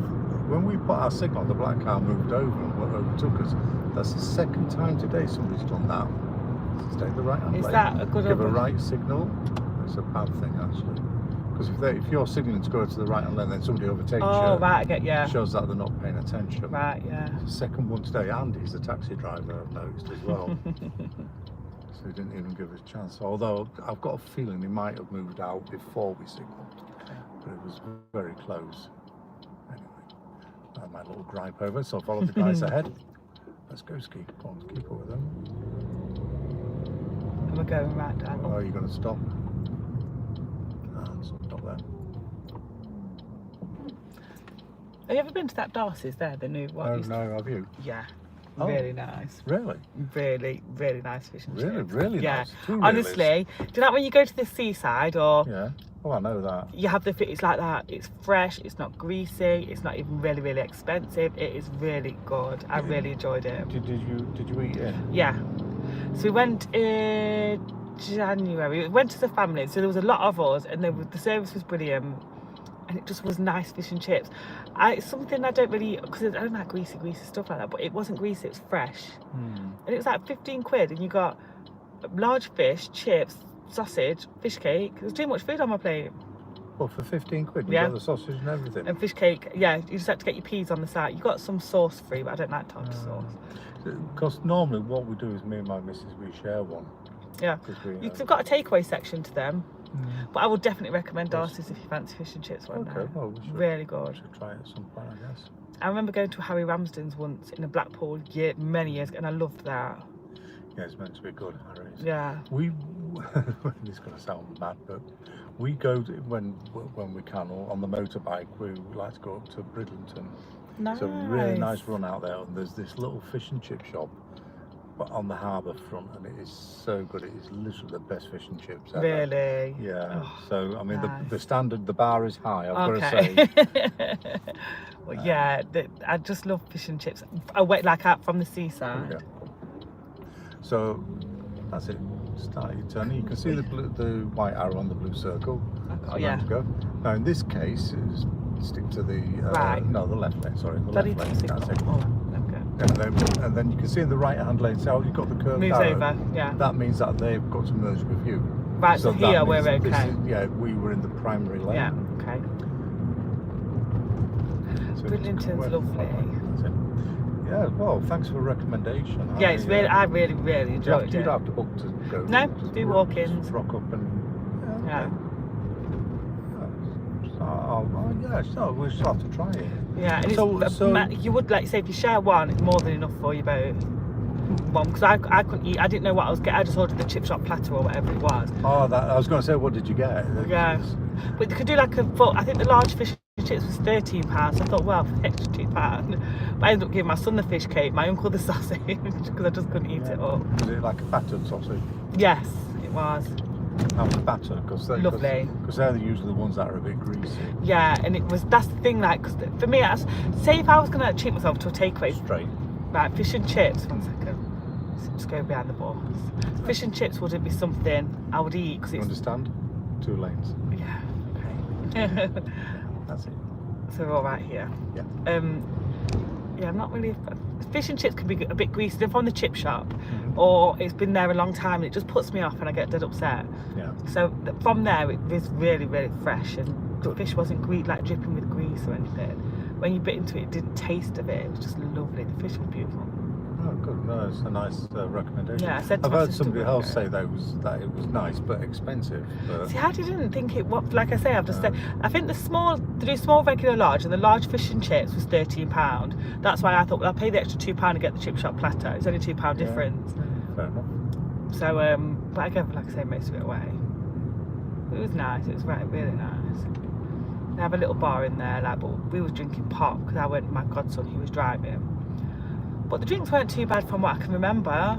when we put our signal, the black car moved over and overtook us. That's the second time today somebody's done that. Stay the right hand lane. Is that a good Give a right signal. It's a bad thing actually. Because if you're signalling to go to the right hand lane, then somebody overtakes you. Oh, right, I get you. It shows that they're not paying attention. Right, yeah. The second one today, Andy's the taxi driver, I've noticed as well. So he didn't even give us a chance. Although I've got a feeling he might have moved out before we signalled. But it was very close. Anyway, my little gripe over, so follow the guys ahead. Let's go ski. Go on, keep up with them. And we're going right down. Oh, are you going to stop? Stop there. Have you ever been to that Darcy's there, the new one? Oh, no, have you? Yeah. Oh, really nice. Really? Really, really nice fish and chips. Really yeah. nice. Two Honestly, do you know when you go to the seaside or yeah. Oh, I know that. you have the it's like that. It's fresh. It's not greasy. It's not even really expensive. It is really good. I really enjoyed it. Did you eat it? Yeah. So we went in January. We went to the family. So there was a lot of us, and the service was brilliant. And it just was nice fish and chips. It's something I don't really, because I don't like greasy stuff like that, but it wasn't greasy, it was fresh. And it was like 15 quid, and you got large fish, chips, sausage, fish cake. There was too much food on my plate. Well, for 15 quid, you got the sausage and everything. And fish cake, yeah, you just had to get your peas on the side. You got some sauce free, but I don't like tartar sauce. Because normally what we do is me and my missus, we share one. Yeah, you've got a takeaway section to them. But I would definitely recommend Darcy's if you fancy fish and chips one day. Well, we should, really good. We should try it at some point, I guess. I remember going to Harry Ramsden's once in a Blackpool many years ago, and I loved that. Yeah, it's meant to be good, Harry's. Yeah. This is going to sound bad, but we go to, when we can, or on the motorbike, we like to go up to Bridlington. Nice. It's a really nice run out there, and there's this little fish and chip shop. but on the harbour front, and it is so good. It is literally the best fish and chips ever. Really? Yeah. Oh, so I mean, nice. the standard, the bar is high. I've got to Okay. say. Well, yeah, I just love fish and chips. Away, like out from the seaside. Yeah. So that's it. Start your turn. You can see the white arrow on the blue circle. Oh, yeah. To go. Now in this case, stick to the right. No, the left lane. Sorry, the Bloody left lane. That's it. Oh, okay. And then you can see in the right-hand lane. So you've got the curved Moves arrow. over. Yeah. That means that they've got to merge with you. Right. So here that we're means okay. yeah, we were in the primary lane. Yeah. Okay. So Bridlington's lovely. That's it. Yeah, well, thanks for the recommendation. Yeah, it's really, I really enjoyed it. You don't have to book to go. No, just do walk-ins. Rock up and Yeah. So we'll just have to try it. Yeah, and So you would, like, say if you share one, it's more than enough for you both. One, because I couldn't eat. I didn't know what I was getting. I just ordered the chip shop platter or whatever it was. Oh, I was going to say, what did you get? Yeah, but you could do like I think the large fish and chips was £13. So I thought, well, for the extra £2. But I ended up giving my son the fish cake, my uncle the sausage, because I just couldn't eat it all. Was it like a battered sausage? Yes, it was. How was battered? Lovely. Because they're usually the ones that are a bit greasy. Yeah, and that's the thing, like, because for me, say if I was going to treat myself to a takeaway. Straight. Right, fish and chips, 1 second. Just go behind the box. Fish and chips wouldn't be something I would eat because it's. You understand? 2 lanes. Yeah. Okay. That's it. So we're all right here. Yeah. Yeah, I'm not really. Fish and chips can be a bit greasy. They're from the chip shop, or it's been there a long time and it just puts me off and I get dead upset. Yeah. So from there, it was really, really fresh, and the fish wasn't like dripping with grease or anything. When you bit into it, it didn't taste of it. It was just lovely. The fish was beautiful. Oh, good. No, it's a nice recommendation. Yeah, I said to I've my heard sister somebody one else day. say that it was nice but expensive. But See, I didn't think it. What, like I say, I've just said. I think they do small, regular, large, and the large fish and chips was £13. That's why I thought, well, I'll pay the extra £2 and get the chip shop platter. It's only £2 difference. Fair enough. So, but I gave, like I say, most of it away. It was nice. It was really nice. They have a little bar in there, like, but we was drinking pop because I went with my godson who was driving. But the drinks weren't too bad from what I can remember.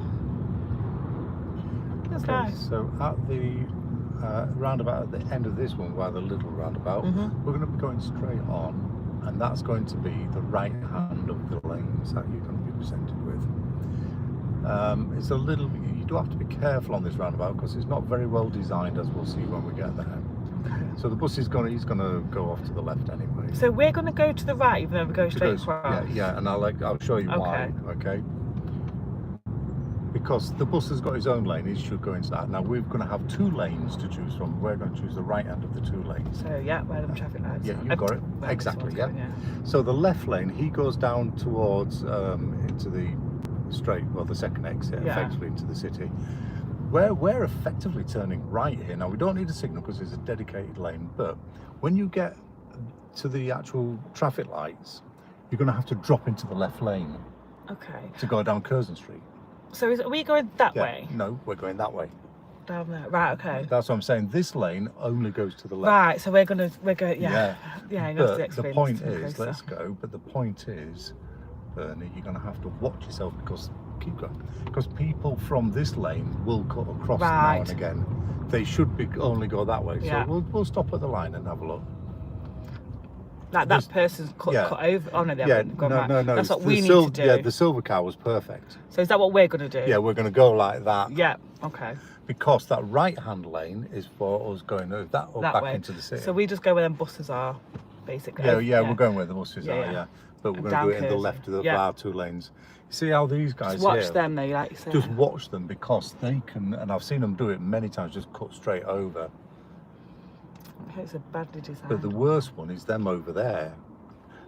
It was nice. So at the roundabout at the end of this one, by the little roundabout, we're going to be going straight on, and that's going to be the right hand of the lanes that you're going to be presented with. It's a little. You do have to be careful on this roundabout because it's not very well designed, as we'll see when we get there. So the bus he's going to go off to the left anyway. So we're going to go to the right, even though we go straight across. Yeah, and I'll show you why. Okay. Because the bus has got his own lane, he should go into that. Now we're going to have 2 lanes to choose from. We're going to choose the right hand of the 2 lanes. So yeah, where the traffic lights. Yeah, you got it. Where Exactly. this Yeah. one's going, So the left lane, he goes down towards into the straight, well, the second exit, effectively into the city. We're effectively turning right here. Now we don't need a signal because it's a dedicated lane, but when you get to the actual traffic lights, you're going to have to drop into the left lane. Okay. To go down Curzon Street. So are we going that way? No, we're going that way. Down there. Right. Okay. That's what I'm saying. This lane only goes to the left. Right. So we're going. Yeah. Yeah. But the point is, let's go. But the point is, Bernie, you're going to have to watch yourself because keep going. Because people from this lane will cut across now and again. They should be only go that way. Yeah. So we'll stop at the line and have a look. Like that person's cut over. Oh no, they haven't gone right. No. That's what we need to do. Yeah, the silver car was perfect. So is that what we're going to do? Yeah, we're going to go like that. Yeah. Okay. Because that right-hand lane is for us going over that or back into the city. So we just go where them buses are, basically. Yeah, we're going where the buses are. Yeah. But we're going to do it in the left of the bar 2 lanes. You see how these guys just watch them though, like you said. Just watch them because they can, and I've seen them do it many times, just cut straight over. It's a badly designed. But the worst one is them over there.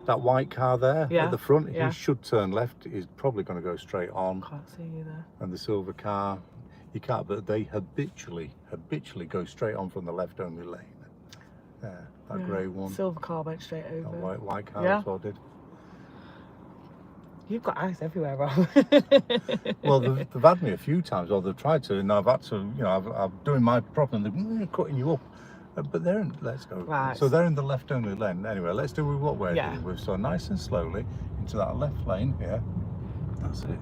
That white car there at the front, he should turn left. He's probably going to go straight on. Can't see you there. And the silver car, you can't, but they habitually go straight on from the left only lane. There, that grey one. Silver car went straight over. That white car as well did. You've got eyes everywhere, Rob. Well, they've had me a few times, or they've tried to, and I've had to, I'm doing my problem, they're cutting you up. But they're in, let's go. Right. So they're in the left only lane. Anyway, let's do what we're doing with. So nice and slowly into that left lane here. That's it.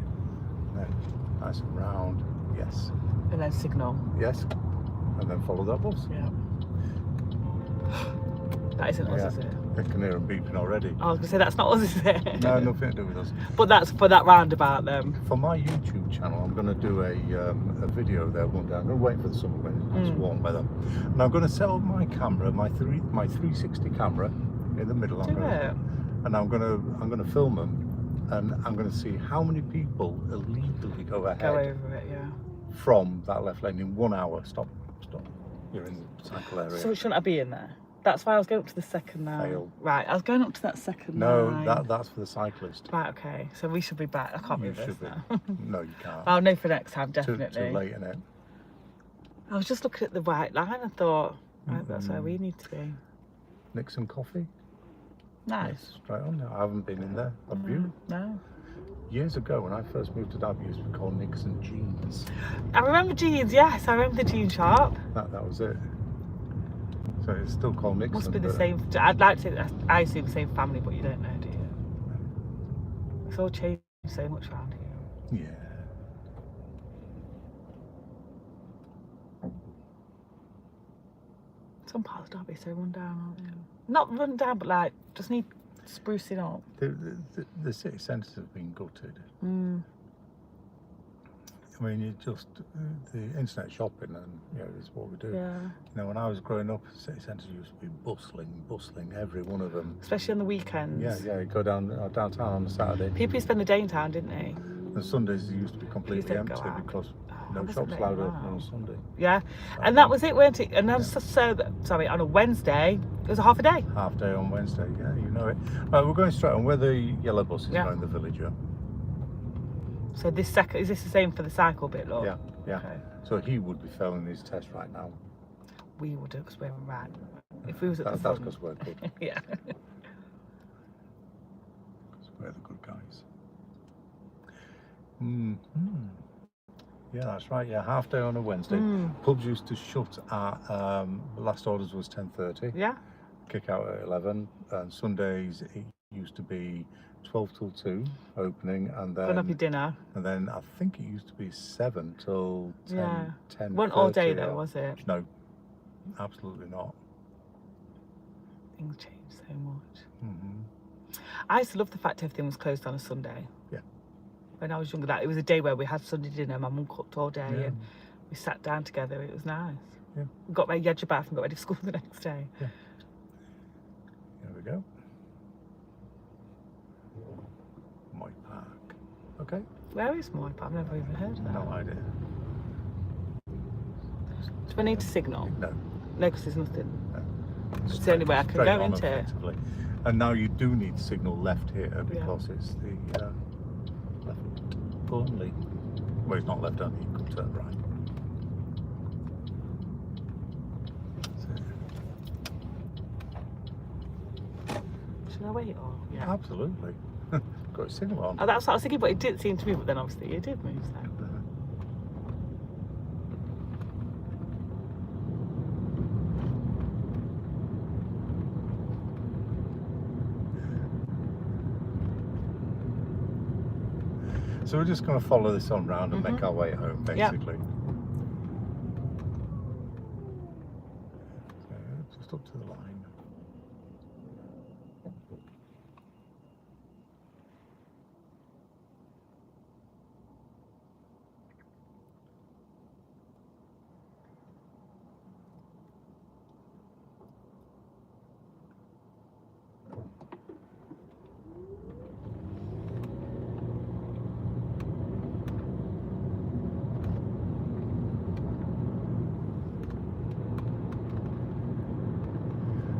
Then Nice and round. Yes. And then signal. Yes. And then follow that bus. Yeah. That isn't us, Yeah. is it? I can hear them beeping already. I was going to say, that's not us, is it? No, nothing to do with us. But that's for that roundabout then. For my YouTube channel, I'm going to do a video there one day. I'm going to wait for the summer when it's warm weather. And I'm going to set up my camera, my 360 camera in the middle. And I'm going to film them, and I'm going to see how many people illegally go ahead. Go over it, yeah. From that left lane in 1 hour. Stop. You're in the cycle area. So shouldn't I be in there? That's why I was going up to the second line. Fail. Right, I was going up to that second No, line. that's for the cyclist. Right, okay. So we should be back. I can't You move this should be. now. No, you can't. I'll know for next time, definitely. Too late in it. I was just looking at the white line and thought, right, that's where we need to be. Nixon Coffee? Nice. Yes, straight on there. I haven't been in there. Have you? No. Years ago, when I first moved to Derby, it used to be called Nixon Jeans. I remember jeans, yes. I remember the jean shop. That was it. So it's still called Nixon. Must be the same. I'd like to say, I assume the same family, but you don't know, do you? It's all changed so much around here. Yeah. Some parts of Derby are so run down, aren't they? Not run down, but like, just need sprucing up. The city centres have been gutted. I mean, you just, the internet shopping and, you know, is what we do. Yeah. You know, when I was growing up, city centres used to be bustling, every one of them. Especially on the weekends. Yeah, you go downtown on a Saturday. People used to spend the day in town, didn't they? And Sundays used to be completely don't go empty out. because no wasn't shops it? allowed Wow. open on a Sunday. Yeah. And that was it, weren't it? And then sorry, on a Wednesday, it was a half a day. Half day on Wednesday, yeah, you know it. Right, we're going straight on where the yellow bus is Yeah. going, the villager. So this second, is this the same for the cycle bit, look? Yeah. Okay. So he would be failing his test right now. We would do because we're right. If we was at the That's front. because we're good. Yeah. Because we're the good guys. Yeah, that's right. Yeah, half day on a Wednesday. Pubs used to shut at last orders was 10:30. Yeah. Kick out at 11. And Sundays it used to be 12 till 2 opening, and then Gone up your dinner. And then I think it used to be 7 till 10. Yeah. 10 Wasn't all day 30, though, was it? No, absolutely not. Things change so much. I used to love the fact everything was closed on a Sunday. Yeah. When I was younger, that it was a day where we had Sunday dinner. My mum cooked all day, Yeah. and we sat down together. It was nice. Yeah. We got ready, had your bath, and got ready for school the next day. Yeah. Here we go. Moy Park. Okay. Where is Moy Park? I've never even heard of that. No idea. Do I need to signal? No. No, because there's nothing. No. It's the only way I can Straight go, on, isn't it? effectively. And now you do need to signal left here because it's the left only. Well, it's not left only, you could turn right. Should I wait or? Yeah. Absolutely. Got a signal on. Oh, that's what I was thinking, but it didn't seem to move. But then obviously it did move. So. So we're just going to follow this on round and make our way home, basically. So just up to the line.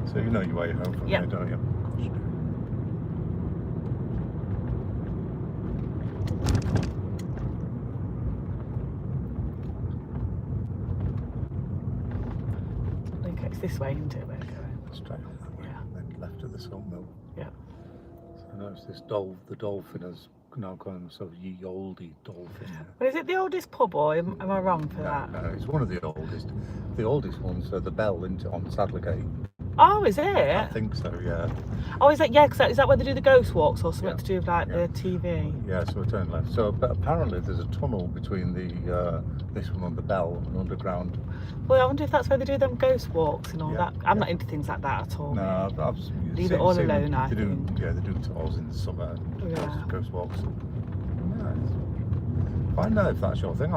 So you know your way home from there, don't you? Of course you do. Okay, it's this way, isn't it? We're going. Straight on that way. Yeah. Then left of the sawmill. Yeah. So I notice this the dolphin has now calling himself ye olde dolphin. Well, is it the oldest pub, or am I wrong for that? No, it's one of the oldest. The oldest ones are the Bell on Sadlergate. Oh, is it? I think so, yeah. Oh, is that, yeah, because is that where they do the ghost walks or something Yeah. to do with like the TV? Yeah, so we turn left. So, but apparently there's a tunnel between the this one and the Bell, an underground. Well, I wonder if that's where they do them ghost walks and all Yeah, that. I'm not into things like that at all. No, mate. I've Leave it all alone, I they do, think. yeah, they do tours in the summer, Yeah. ghost walks. Yeah, I know if that's your thing.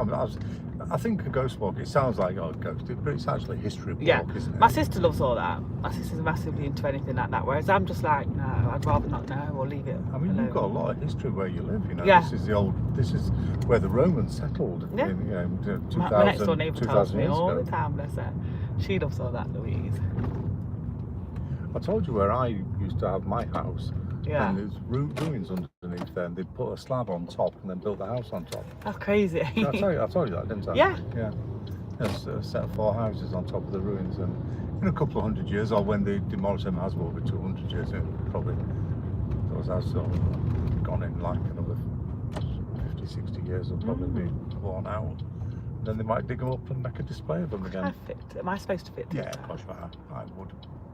I think a ghost walk, it sounds like a ghost, but it's actually a history walk, Yeah, isn't it? my sister loves all that. My sister's massively into anything like that, whereas I'm just like, no, I'd rather not know or leave it I mean, alone. you've got a lot of history where you live, you know. Yeah. This is where the Romans settled Yeah. in, you know, 2000, My next door neighbour tells 2000 me years all ago. the time, bless her. She loves all that, Louise. I told you where I used to have my house. Yeah. And there's ruins underneath there, and they'd put a slab on top and then built the house on top. That's crazy. I told you that, didn't I? Yeah. Yeah. There's a set of 4 houses on top of the ruins, and in a couple of 100 years, or when they demolish them, has will be 200 years, it probably those houses are gone in like another 50, 60 years, they'll probably be worn out. Then they might dig them up and make a display of them again. I fit. Am I supposed to fit? Yeah, of course you are. I would.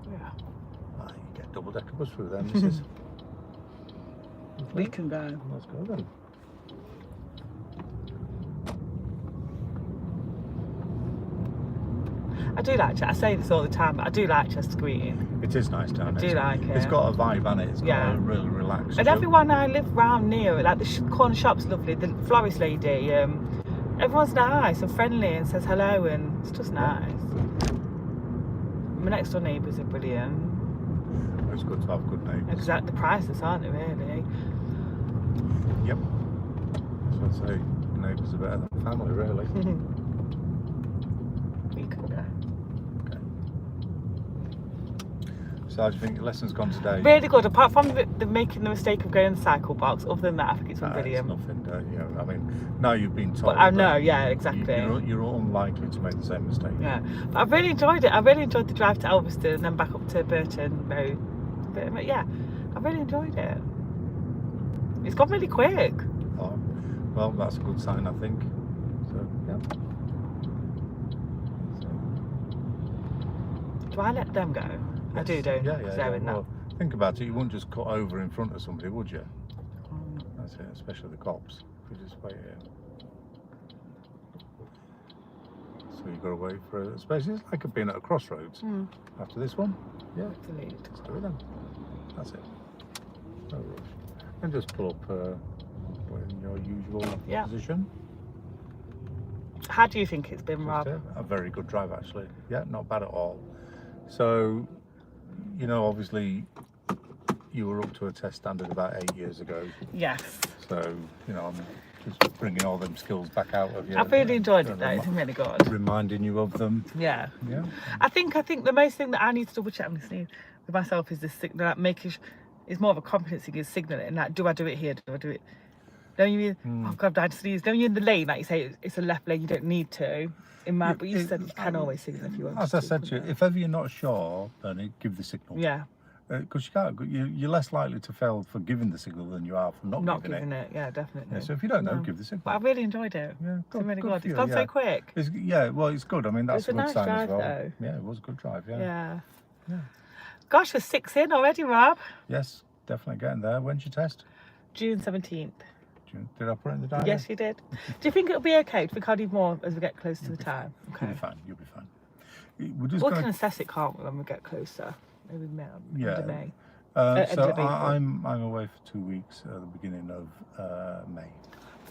Yeah. You get double-decker bus through there, missus. We can go. Let's go then. I do like Chester. I say this all the time, but I do like Chester Green. It is nice down there. I do like it. It's got a vibe, and it's got a really relaxed. And everyone I live round near, like the corner shop's lovely. The florist lady, everyone's nice and friendly and says hello, and it's just nice. My next door neighbours are brilliant. It's good to have good neighbours. Exact the prices, aren't they, really? Yep. So I'd say neighbours are better than family, really. We can go. Okay. So how do you think your lesson's gone today? Really good, apart from the making the mistake of going in the cycle box. Other than that, I think it's been brilliant. It's nothing, you know, I mean, now you've been told. But I know, yeah, exactly. You're unlikely to make the same mistake. Yeah, but I really enjoyed it. I really enjoyed the drive to Elveston and then back up to Burton Road. But yeah, I really enjoyed it. It's gone really quick. Oh, well, that's a good sign, I think. So, yeah. Do I let them go? I do, don't I? Yeah, 'Cause yeah. they're in that. Well, think about it. You wouldn't just cut over in front of somebody, would you? That's it, especially the cops. You just wait here. So you got to wait for it. Especially it's like being at a crossroads. After this one, yeah. Let's do it then. That's it. No rush. And just pull up in your usual position. How do you think it's been, Rob? A very good drive, actually. Yeah, not bad at all. So, you know, obviously, you were up to a test standard about 8 years ago. Yes. So, you know, I'm just bringing all them skills back out of you. I've really enjoyed it though. It's been really good. Reminding you of them. Yeah. Yeah. I think the most thing that I need to double check with myself is this signal, like making. It's more of a competency is signaling. Like, do I do it here? Do I do it? Don't you mean? Oh God, I'm dying to sneeze. Don't you in the lane? Like you say, it's a left lane. You don't need to. But you said you can always signal if you want. As I said to you, if ever you're not sure, then give the signal. Yeah. Because you can't. You're less likely to fail for giving the signal than you are for not giving it. Yeah, definitely. Yeah, so if you don't know, give the signal. But I really enjoyed it. Yeah, It's been really good. for you, It's gone so quick. Well, it's good. I mean, that's It was a a good nice sign as drive, well. though. Yeah, it was a good drive. Yeah. Yeah. Gosh, we're 6 in already, Rob. Yes, definitely getting there. When's your test? June 17th. Did I put it in the diary? Yes, you did. Do you think it'll be okay? Do you think I'll need more as we get closer to the time? Okay. You'll be fine. You'll be fine. We're just We going can assess it, can't we, when we get closer? Maybe May. Yeah. End of May. So I'm away for 2 weeks at the beginning of May.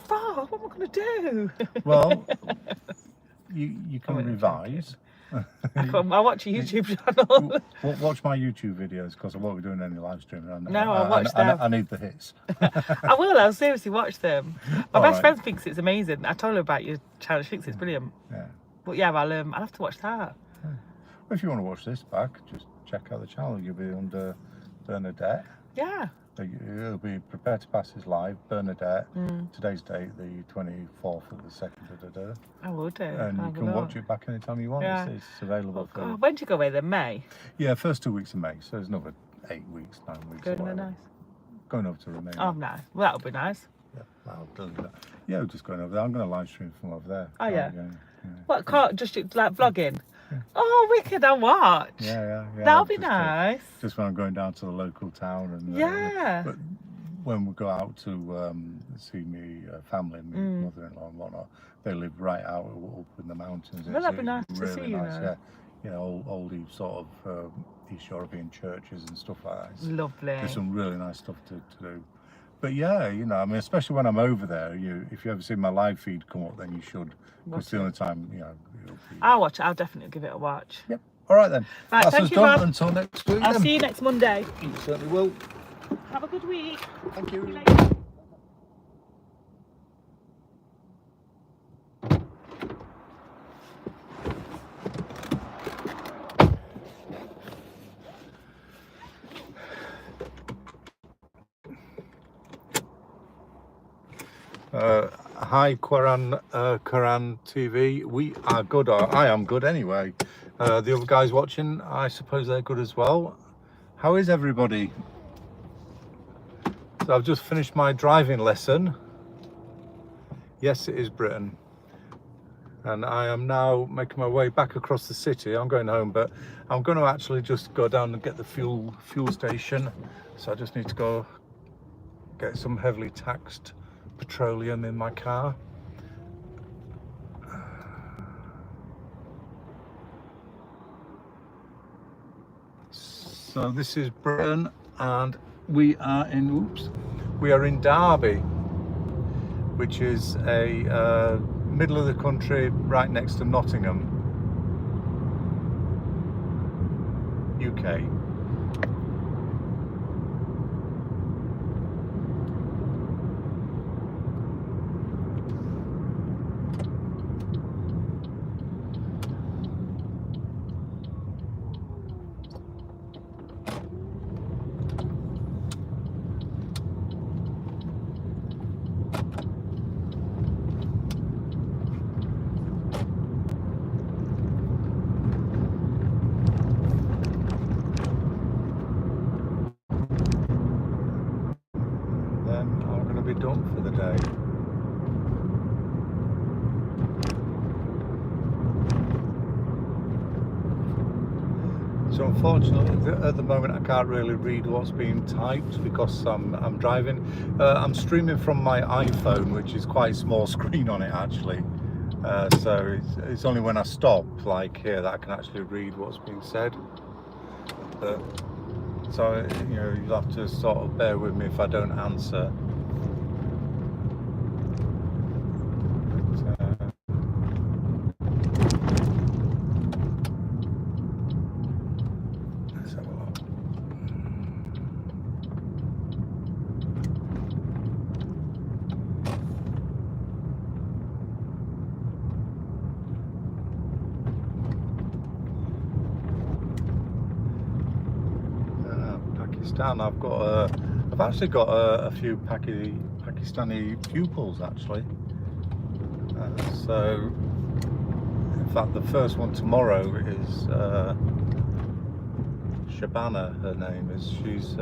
Rob, what am I going to do? Well, you can revise. I'll watch your YouTube channel. Watch my YouTube videos because I won't be doing any live streaming. No, I'll watch them. I need the hits. I will. I'll seriously watch them. My All best right. friend thinks it's amazing. I told her about your channel. She thinks it's brilliant. Yeah. But yeah, I'll have to watch that. Well, if you want to watch this back, just check out the channel. You'll be under Bernadette. Yeah. It'll be Prepare2pass is live, Bernadette. Today's date, the 24th of the 2nd. I will do. And you can watch it back anytime you want. Yeah. It's available for. God, when do you go away then? May? Yeah, first 2 weeks of May. So there's another 8 weeks, 9 weeks. Going or there whatever. nice. Going over to Romania. Oh, nice. Well, that'll be nice. Yeah, I'll do that. Yeah, we're just going over there. I'm going to live stream from over there. Oh, yeah. Yeah. What, just like vlogging? Oh, wicked! I'll watch. Yeah. That'll be Just, nice. just when I'm going down to the local town, and Yeah. but when we go out to see me family, my mother-in-law and whatnot, they live right out up in the mountains. Well, that'd be nice to see, you know. Yeah. You know, oldie sort of East European churches and stuff like that. It's, Lovely. there's some really nice stuff to do. But yeah, you know, I mean, especially when I'm over there, if you ever see my live feed come up, then you should. Because the only time, you know, I'll watch it. I'll definitely give it a watch. Yep. All right then. Right, That's thank us you, done. Rob. Until next week. I'll then. see you next Monday. You certainly will. Have a good week. Thank you. See you later. Hi Quran TV. We are good, or I am good anyway. The other guys watching, I suppose they're good as well. How is everybody? So I've just finished my driving lesson. Yes, it is Britain. And I am now making my way back across the city. I'm going home, but I'm going to actually just go down and get the fuel station. So I just need to go get some heavily taxed petroleum in my car. So this is Britain, and we are in Derby, which is a middle of the country, right next to Nottingham, UK. Be done for the day. So unfortunately at the moment I can't really read what's being typed because I'm driving. I'm streaming from my iPhone, which is quite a small screen on it actually. So it's only when I stop, like here, that I can actually read what's being said. So you know, you'll have to sort of bear with me if I don't answer. I've actually got a few Pakistani pupils actually. So in fact the first one tomorrow is Shabana, her name is. She's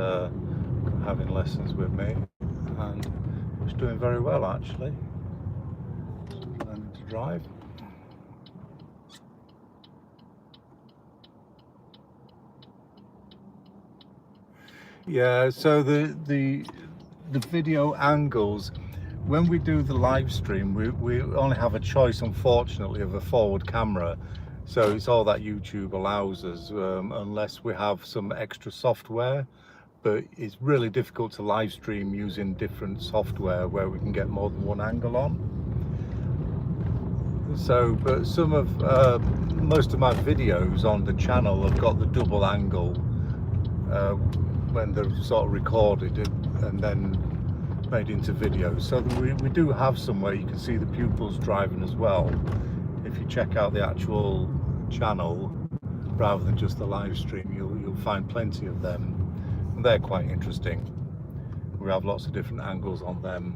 having lessons with me and she's doing very well actually. She's learning to drive. Yeah, so the video angles, when we do the live stream, we only have a choice, unfortunately, of a forward camera. So it's all that YouTube allows us, unless we have some extra software. But it's really difficult to live stream using different software where we can get more than one angle on. So, but most of my videos on the channel have got the double angle. When they're sort of recorded and then made into videos. So we do have somewhere you can see the pupils driving as well. If you check out the actual channel rather than just the live stream, you'll find plenty of them. And they're quite interesting. We have lots of different angles on them.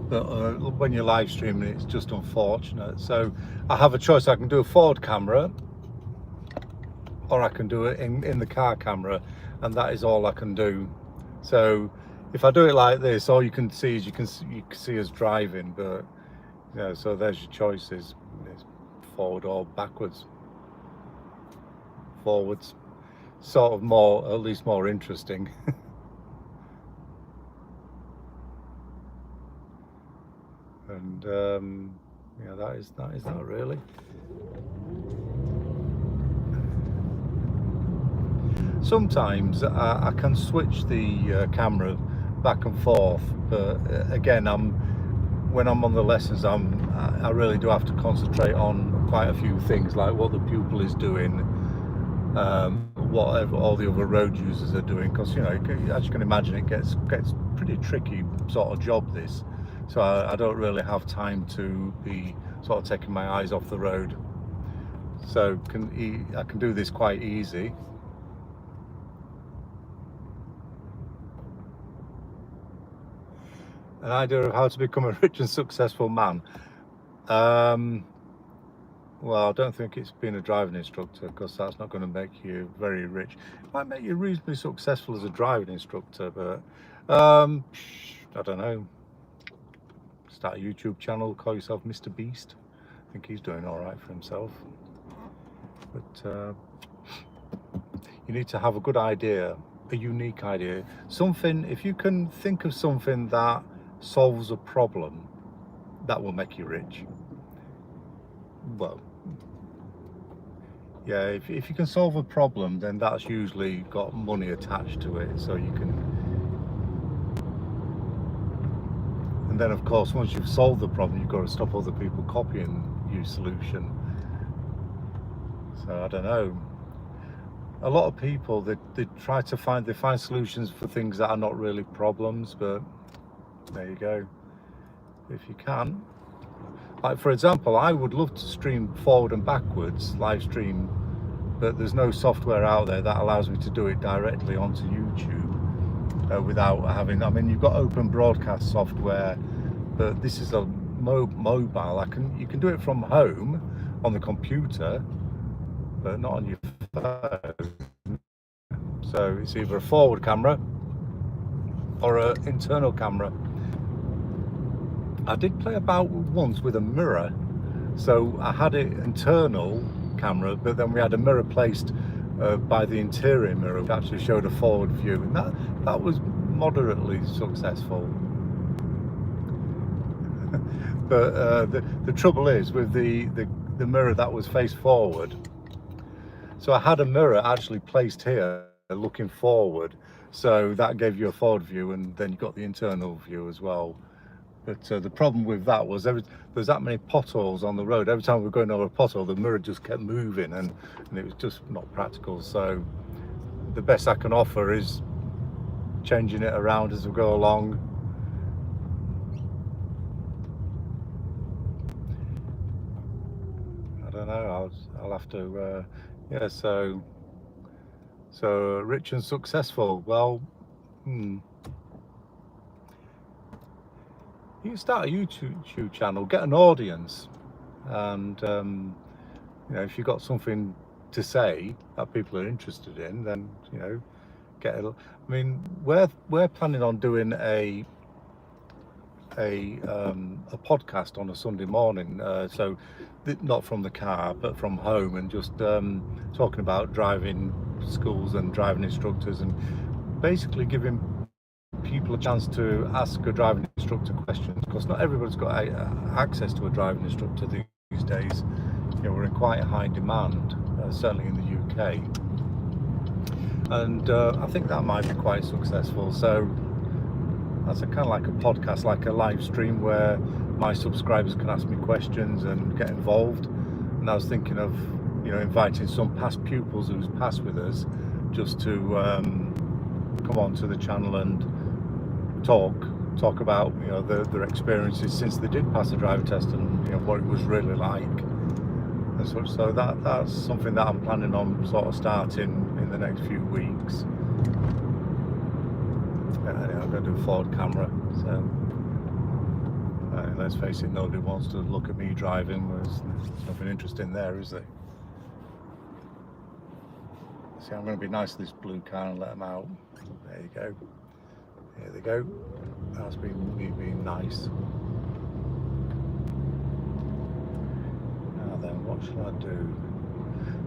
But when you're live streaming, it's just unfortunate. So I have a choice. I can do a forward camera, or I can do it in the car camera, and that is all I can do. So if I do it like this, all you can see is you can see us driving, but Yeah, so there's your choices. It's forward or backwards. Forwards, sort of more, at least more interesting. And yeah, that is that really. Sometimes I can switch the camera back and forth, but again, when I'm on the lessons, I really do have to concentrate on quite a few things, like what the pupil is doing, whatever all the other road users are doing, because you know, as you can imagine, it gets pretty tricky sort of job this. So I don't really have time to be sort of taking my eyes off the road. So I can do this quite easy. An idea of how to become a rich and successful man. Well, I don't think it's being a driving instructor, because that's not going to make you very rich. It might make you reasonably successful as a driving instructor, but I don't know. Start a YouTube channel, call yourself Mr. Beast. I think he's doing all right for himself. But you need to have a good idea, a unique idea. Something, if you can think of something that solves a problem, that will make you rich. Well, yeah, if you can solve a problem, then that's usually got money attached to it, so you can. And then of course, once you've solved the problem, you've got to stop other people copying your solution. So I don't know, a lot of people, they try to find solutions for things that are not really problems, but there you go. If you can, like for example, I would love to stream forward and backwards, live stream, but there's no software out there that allows me to do it directly onto YouTube without having, I mean, you've got open broadcast software, but this is a mobile. You can do it from home on the computer, but not on your phone. So it's either a forward camera or an internal camera. I did play about once with a mirror, so I had it internal camera, but then we had a mirror placed by the interior mirror, which actually showed a forward view, and that was moderately successful. But the trouble is with the mirror that was faced forward, so I had a mirror actually placed here looking forward, so that gave you a forward view, and then you got the internal view as well. But the problem with that was there's that many potholes on the road. Every time we were going over a pothole, the mirror just kept moving, and it was just not practical. So the best I can offer is changing it around as we go along. I don't know, I'll have to, yeah, so rich and successful. Well, you can start a YouTube channel, get an audience, and you know, if you've got something to say that people are interested in, then you know, get it. I mean, we're planning on doing a podcast on a Sunday morning, so not from the car but from home, and just talking about driving schools and driving instructors, and basically giving people a chance to ask a driving instructor questions, because not everybody's got access to a driving instructor these days. You know, we're in quite high demand, certainly in the UK, and I think that might be quite successful. So that's a kind of like a podcast, like a live stream, where my subscribers can ask me questions and get involved. And I was thinking of, you know, inviting some past pupils who's passed with us, just to come onto the channel and talk about, you know, their experiences since they did pass the driving test, and you know, what it was really like and such. So that's something that I'm planning on sort of starting in the next few weeks. Anyway, I'm going to do a forward camera, so let's face it, nobody wants to look at me driving. There's nothing interesting there, is there? See, I'm going to be nice to this blue car and let them out. There you go. Here they go. That's me being nice. what shall I do?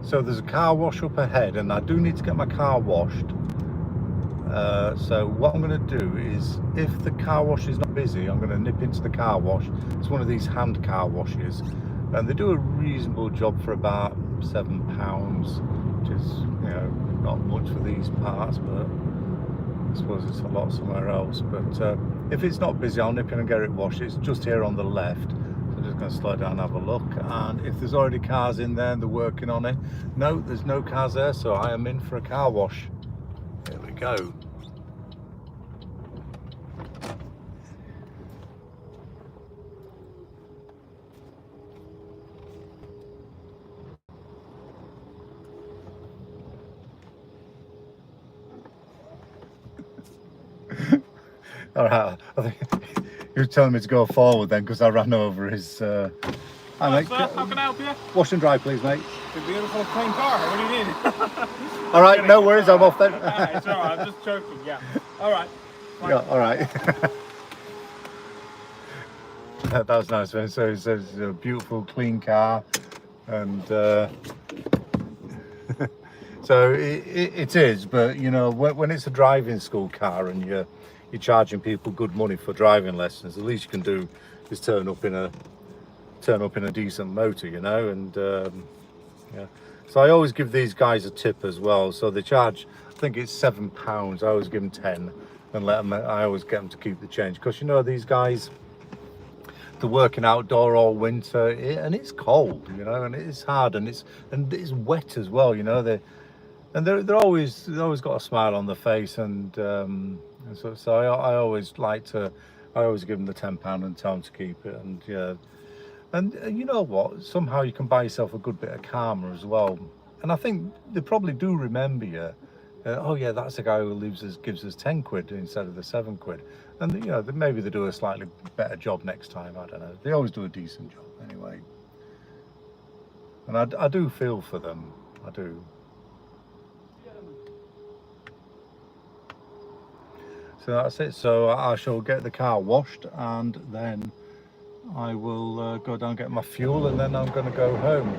So there's a car wash up ahead, and I do need to get my car washed. So what I'm going to do is, if the car wash is not busy, I'm going to nip into the car wash. It's one of these hand car washes, and they do a reasonable job for about £7, which is, you know, not much for these parts, but I suppose it's a lot somewhere else. But if it's not busy, I'll nip in and get it washed. It's just here on the left. So I'm just going to slow down and have a look. And if there's already cars in there and they're working on it, no, there's no cars there, so I am in for a car wash. There we go. All right, I think you were telling me to go forward then, because I ran over his. Hi, mate. Sir, how can I help you? Wash and dry, please, mate. The beautiful clean car. What do you need? All right, no worries. I'm off then. It's all right. I'm just joking. Yeah. All right. Fine. Yeah, all right. That was nice. Man. So it's a beautiful, clean car, and so it is. But you know, when it's a driving school car and you're charging people good money for driving lessons, the least you can do is turn up in a decent motor, you know. And yeah, so I always give these guys a tip as well. So they charge, I think it's £7. I always give them 10 and let them. I always get them to keep the change, because you know these guys, they're working outdoor all winter, and it's cold, you know, and it's hard, and it's wet as well, you know. They're always got a smile on their face, and so I always give them the £10 and tell them to keep it. And yeah, and you know what, somehow you can buy yourself a good bit of karma as well. And I think they probably do remember you. Oh yeah, that's the guy who gives us 10 quid instead of the 7 quid. And you know, maybe they do a slightly better job next time, I don't know. They always do a decent job anyway. And I do feel for them, I do. So that's it. So I shall get the car washed, and then I will go down and get my fuel, and then I'm going to go home.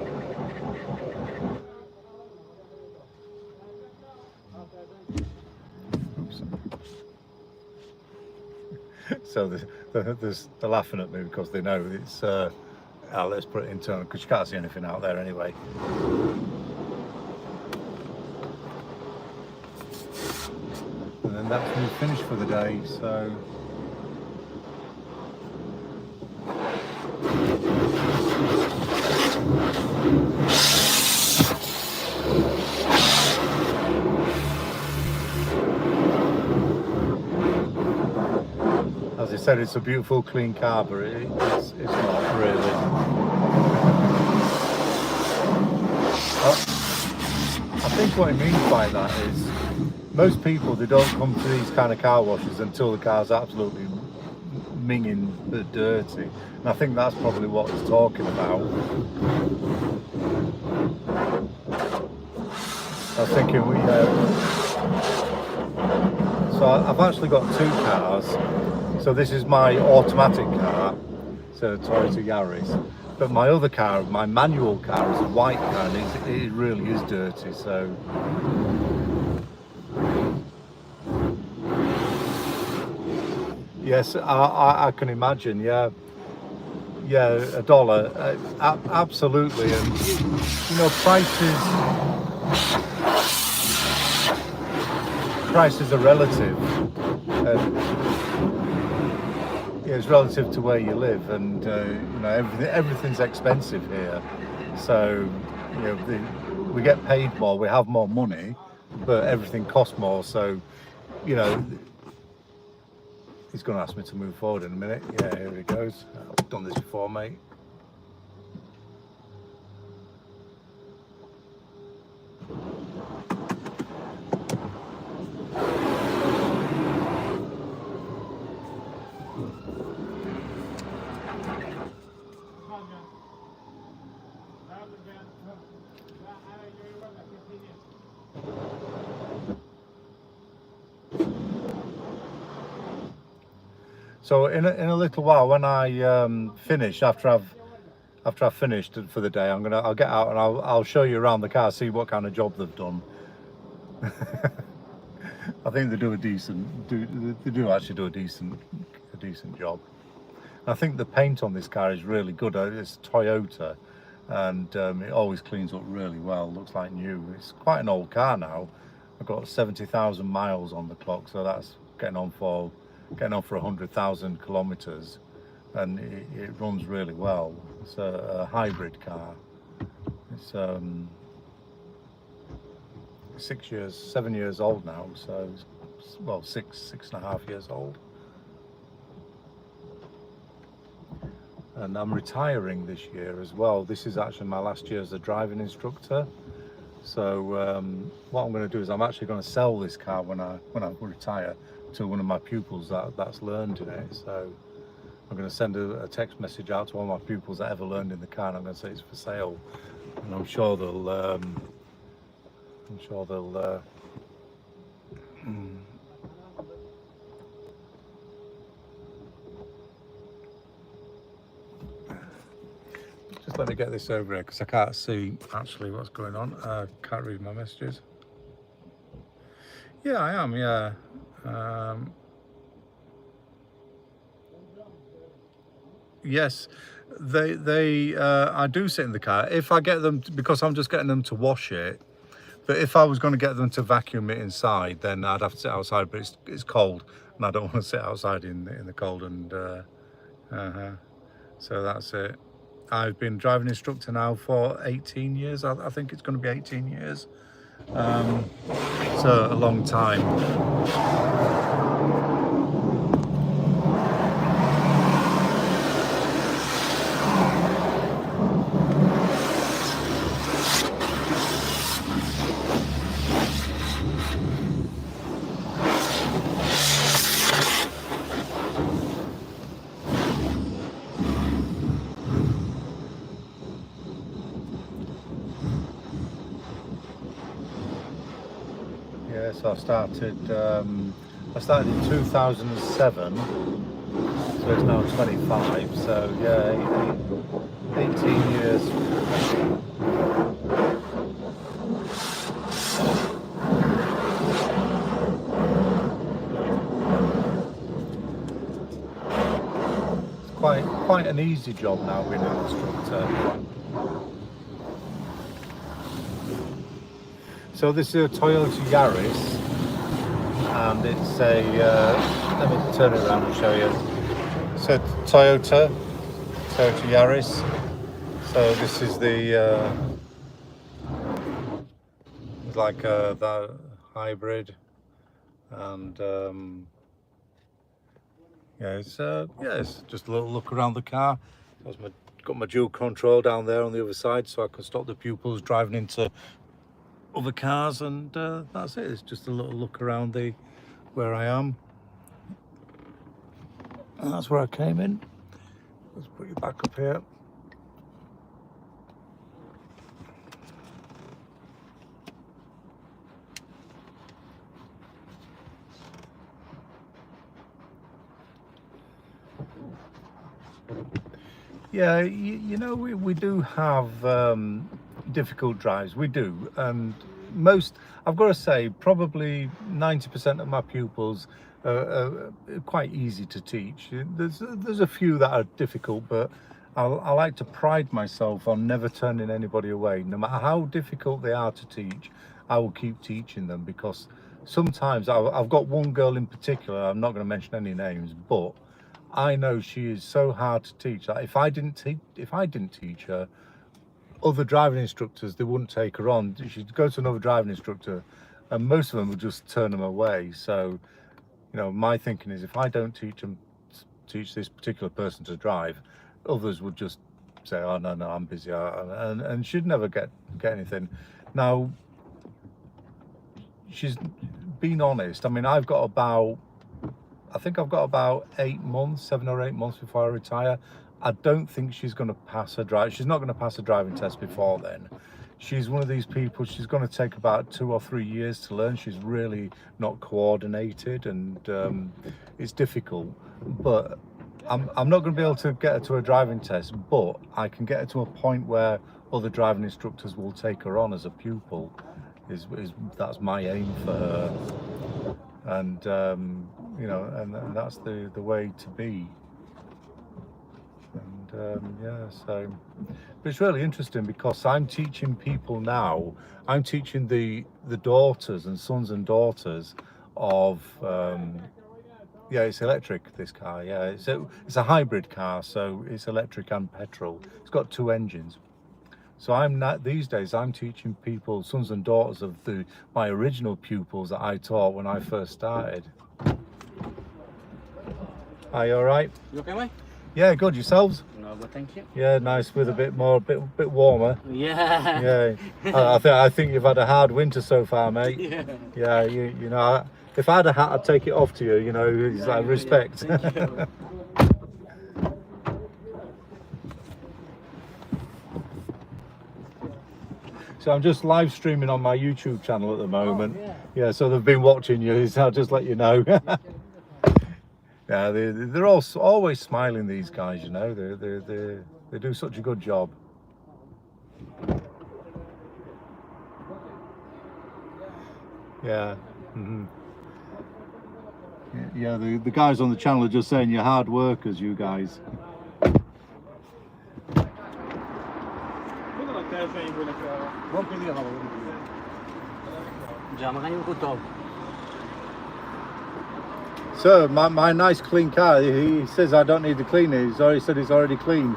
Oops. So they're laughing at me because they know it's. Let's put it internal, because you can't see anything out there anyway. And then that's me finished for the day, so as I said, it's a beautiful clean car, but it's not really. I think what he means by that is, most people, they don't come to these kind of car washes until the car's absolutely minging dirty. And I think that's probably what he's talking about. I was thinking so I've actually got two cars. So this is my automatic car, so Toyota Yaris. But my other car, my manual car, is a white car, and it really is dirty, so. Yes, I can imagine, yeah, $1, absolutely. And you know, prices are relative, and yeah, it's relative to where you live, and you know, everything's expensive here. So you know, we get paid more, we have more money, but everything costs more. So you know. He's going to ask me to move forward in a minute. Yeah, here he goes. I've done this before, mate. So in a little while, when I finish, after after I've finished for the day, I'll get out and I'll show you around the car, see what kind of job they've done. I think they do actually do a decent job. I think the paint on this car is really good. It's Toyota, and it always cleans up really well. Looks like new. It's quite an old car now. I've got 70,000 miles on the clock, so that's getting on for 100,000 kilometers, and it runs really well. It's a hybrid car. It's 7 years old now, so it's, well, six and a half years old. And I'm retiring this year as well. This is actually my last year as a driving instructor. So what I'm going to do is I'm actually going to sell this car when I retire to one of my pupils that's learned in it. So I'm going to send a text message out to all my pupils that ever learned in the car, and I'm going to say it's for sale. And I'm sure they'll just let me get this over here because I can't see actually what's going on. I can't read my messages. Yeah, I am, yeah. Yes, I do sit in the car. If I get them, because I'm just getting them to wash it, but if I was going to get them to vacuum it inside, then I'd have to sit outside, but it's cold, and I don't want to sit outside in the cold, and so that's it. I've been driving instructor now for 18 years. I think it's going to be 18 years. So a long time. So I started in 2007, so it's now 25, so yeah, 18 years. It's quite an easy job now being an instructor. So this is a Toyota Yaris, and it's a, let me turn it around and show you. It's a Toyota Yaris. So this is the, like the hybrid, and it's just a little look around the car. Got my dual control down there on the other side, so I can stop the pupils driving into other cars, and that's it. It's just a little look around where I am, and that's where I came in. Let's put you back up here. Yeah, you know, we do have difficult drives, we do, and I've got to say, probably 90% of my pupils are quite easy to teach. There's a few that are difficult, but I like to pride myself on never turning anybody away. No matter how difficult they are to teach, I will keep teaching them, because sometimes I've got one girl in particular, I'm not going to mention any names, but I know she is so hard to teach that if I didn't teach her, other driving instructors, they wouldn't take her on. She'd go to another driving instructor, and most of them would just turn them away. So, you know, my thinking is, if I don't teach this particular person to drive, others would just say, "Oh no, I'm busy," and she'd never get anything. Now, she's been honest. I mean, I think I've got about 7 or 8 months before I retire. I don't think she's going to pass her drive. She's not going to pass a driving test before then. She's one of these people, she's going to take about 2 or 3 years to learn. She's really not coordinated, and it's difficult. But I'm not going to be able to get her to a driving test, but I can get her to a point where other driving instructors will take her on as a pupil. That's my aim for her, and you know, and that's the way to be. And yeah, so but it's really interesting because I'm teaching people now. I'm teaching the daughters and sons and daughters of yeah, it's electric, this car. Yeah, it's a hybrid car, so it's electric and petrol. It's got 2 engines. So these days I'm teaching people, sons and daughters of my original pupils that I taught when I first started. Are you all right? You okay, mate? Yeah, good. Yourselves? No, but thank you. Yeah, nice. With a bit warmer. Yeah. Yeah. I think you've had a hard winter so far, mate. Yeah. Yeah. You know, if I had a hat, I'd take it off to you. You know, it's like respect. Yeah. Thank you. So I'm just live streaming on my YouTube channel at the moment. Oh, yeah. So they've been watching you. So I'll just let you know. Yeah, they're all always smiling. These guys, you know, they do such a good job. Yeah. Mm-hmm. Yeah, the guys on the channel are just saying you're hard workers, you guys. So my nice clean car, he says I don't need to clean it. He's already said it's already clean.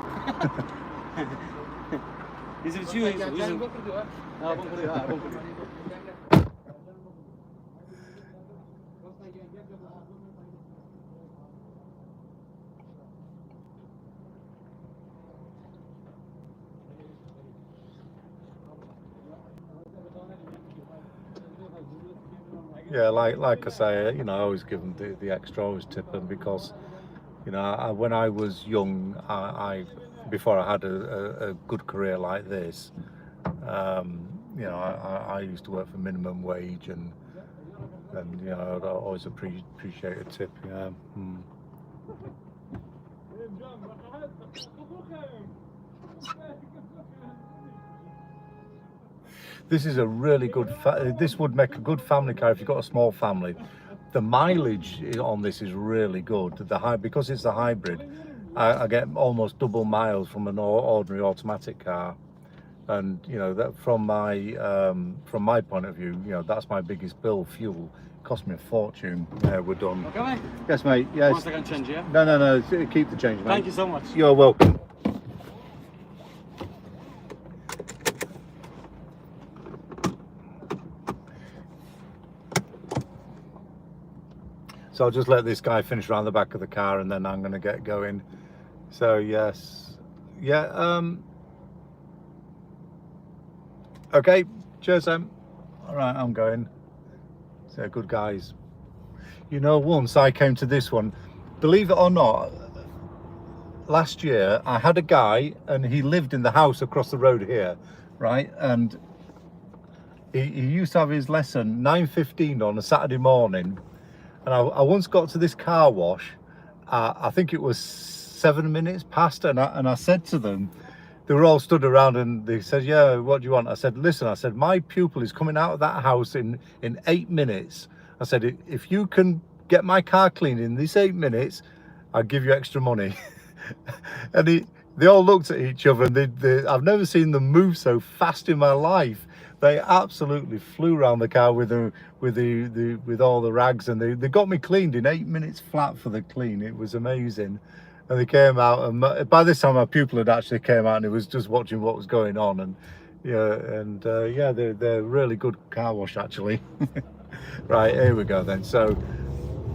Yeah, like I say, you know, I always give them the extra, always tip them, because, you know, when I was young, before I had a good career like this, you know, I used to work for minimum wage, and you know, I'd always appreciate a tip. Yeah. This is a really good, this would make a good family car if you've got a small family. The mileage on this is really good. Because it's a hybrid, I get almost double miles from an ordinary automatic car. And you know, that from my point of view, you know, that's my biggest bill, fuel. It cost me a fortune. Yeah, we're done. Okay, mate? Yes, mate. Yes. Once I can change, yeah? No, keep the change, mate. Thank you so much. You're welcome. So I'll just let this guy finish around the back of the car, and then I'm going to get going. So yes, yeah. Okay, cheers, Em. All right, I'm going. So good guys. You know, once I came to this one, believe it or not, last year I had a guy, and he lived in the house across the road here, right? And he used to have his lesson 9:15 on a Saturday morning. And I once got to this car wash, I think it was 7 minutes past, and I said to them, they were all stood around, and they said, yeah, what do you want? I said, listen, I said, my pupil is coming out of that house in 8 minutes. I said, if you can get my car cleaned in this 8 minutes, I'll give you extra money. And they all looked at each other, and I've never seen them move so fast in my life. They absolutely flew around the car with all the rags, and they got me cleaned in 8 minutes flat for the clean. It was amazing. And they came out, and by this time my pupil had actually came out, and he was just watching what was going on. And yeah, they're really good car wash, actually. Right, here we go then. So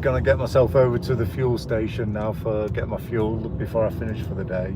gonna get myself over to the fuel station now for get my fuel before I finish for the day.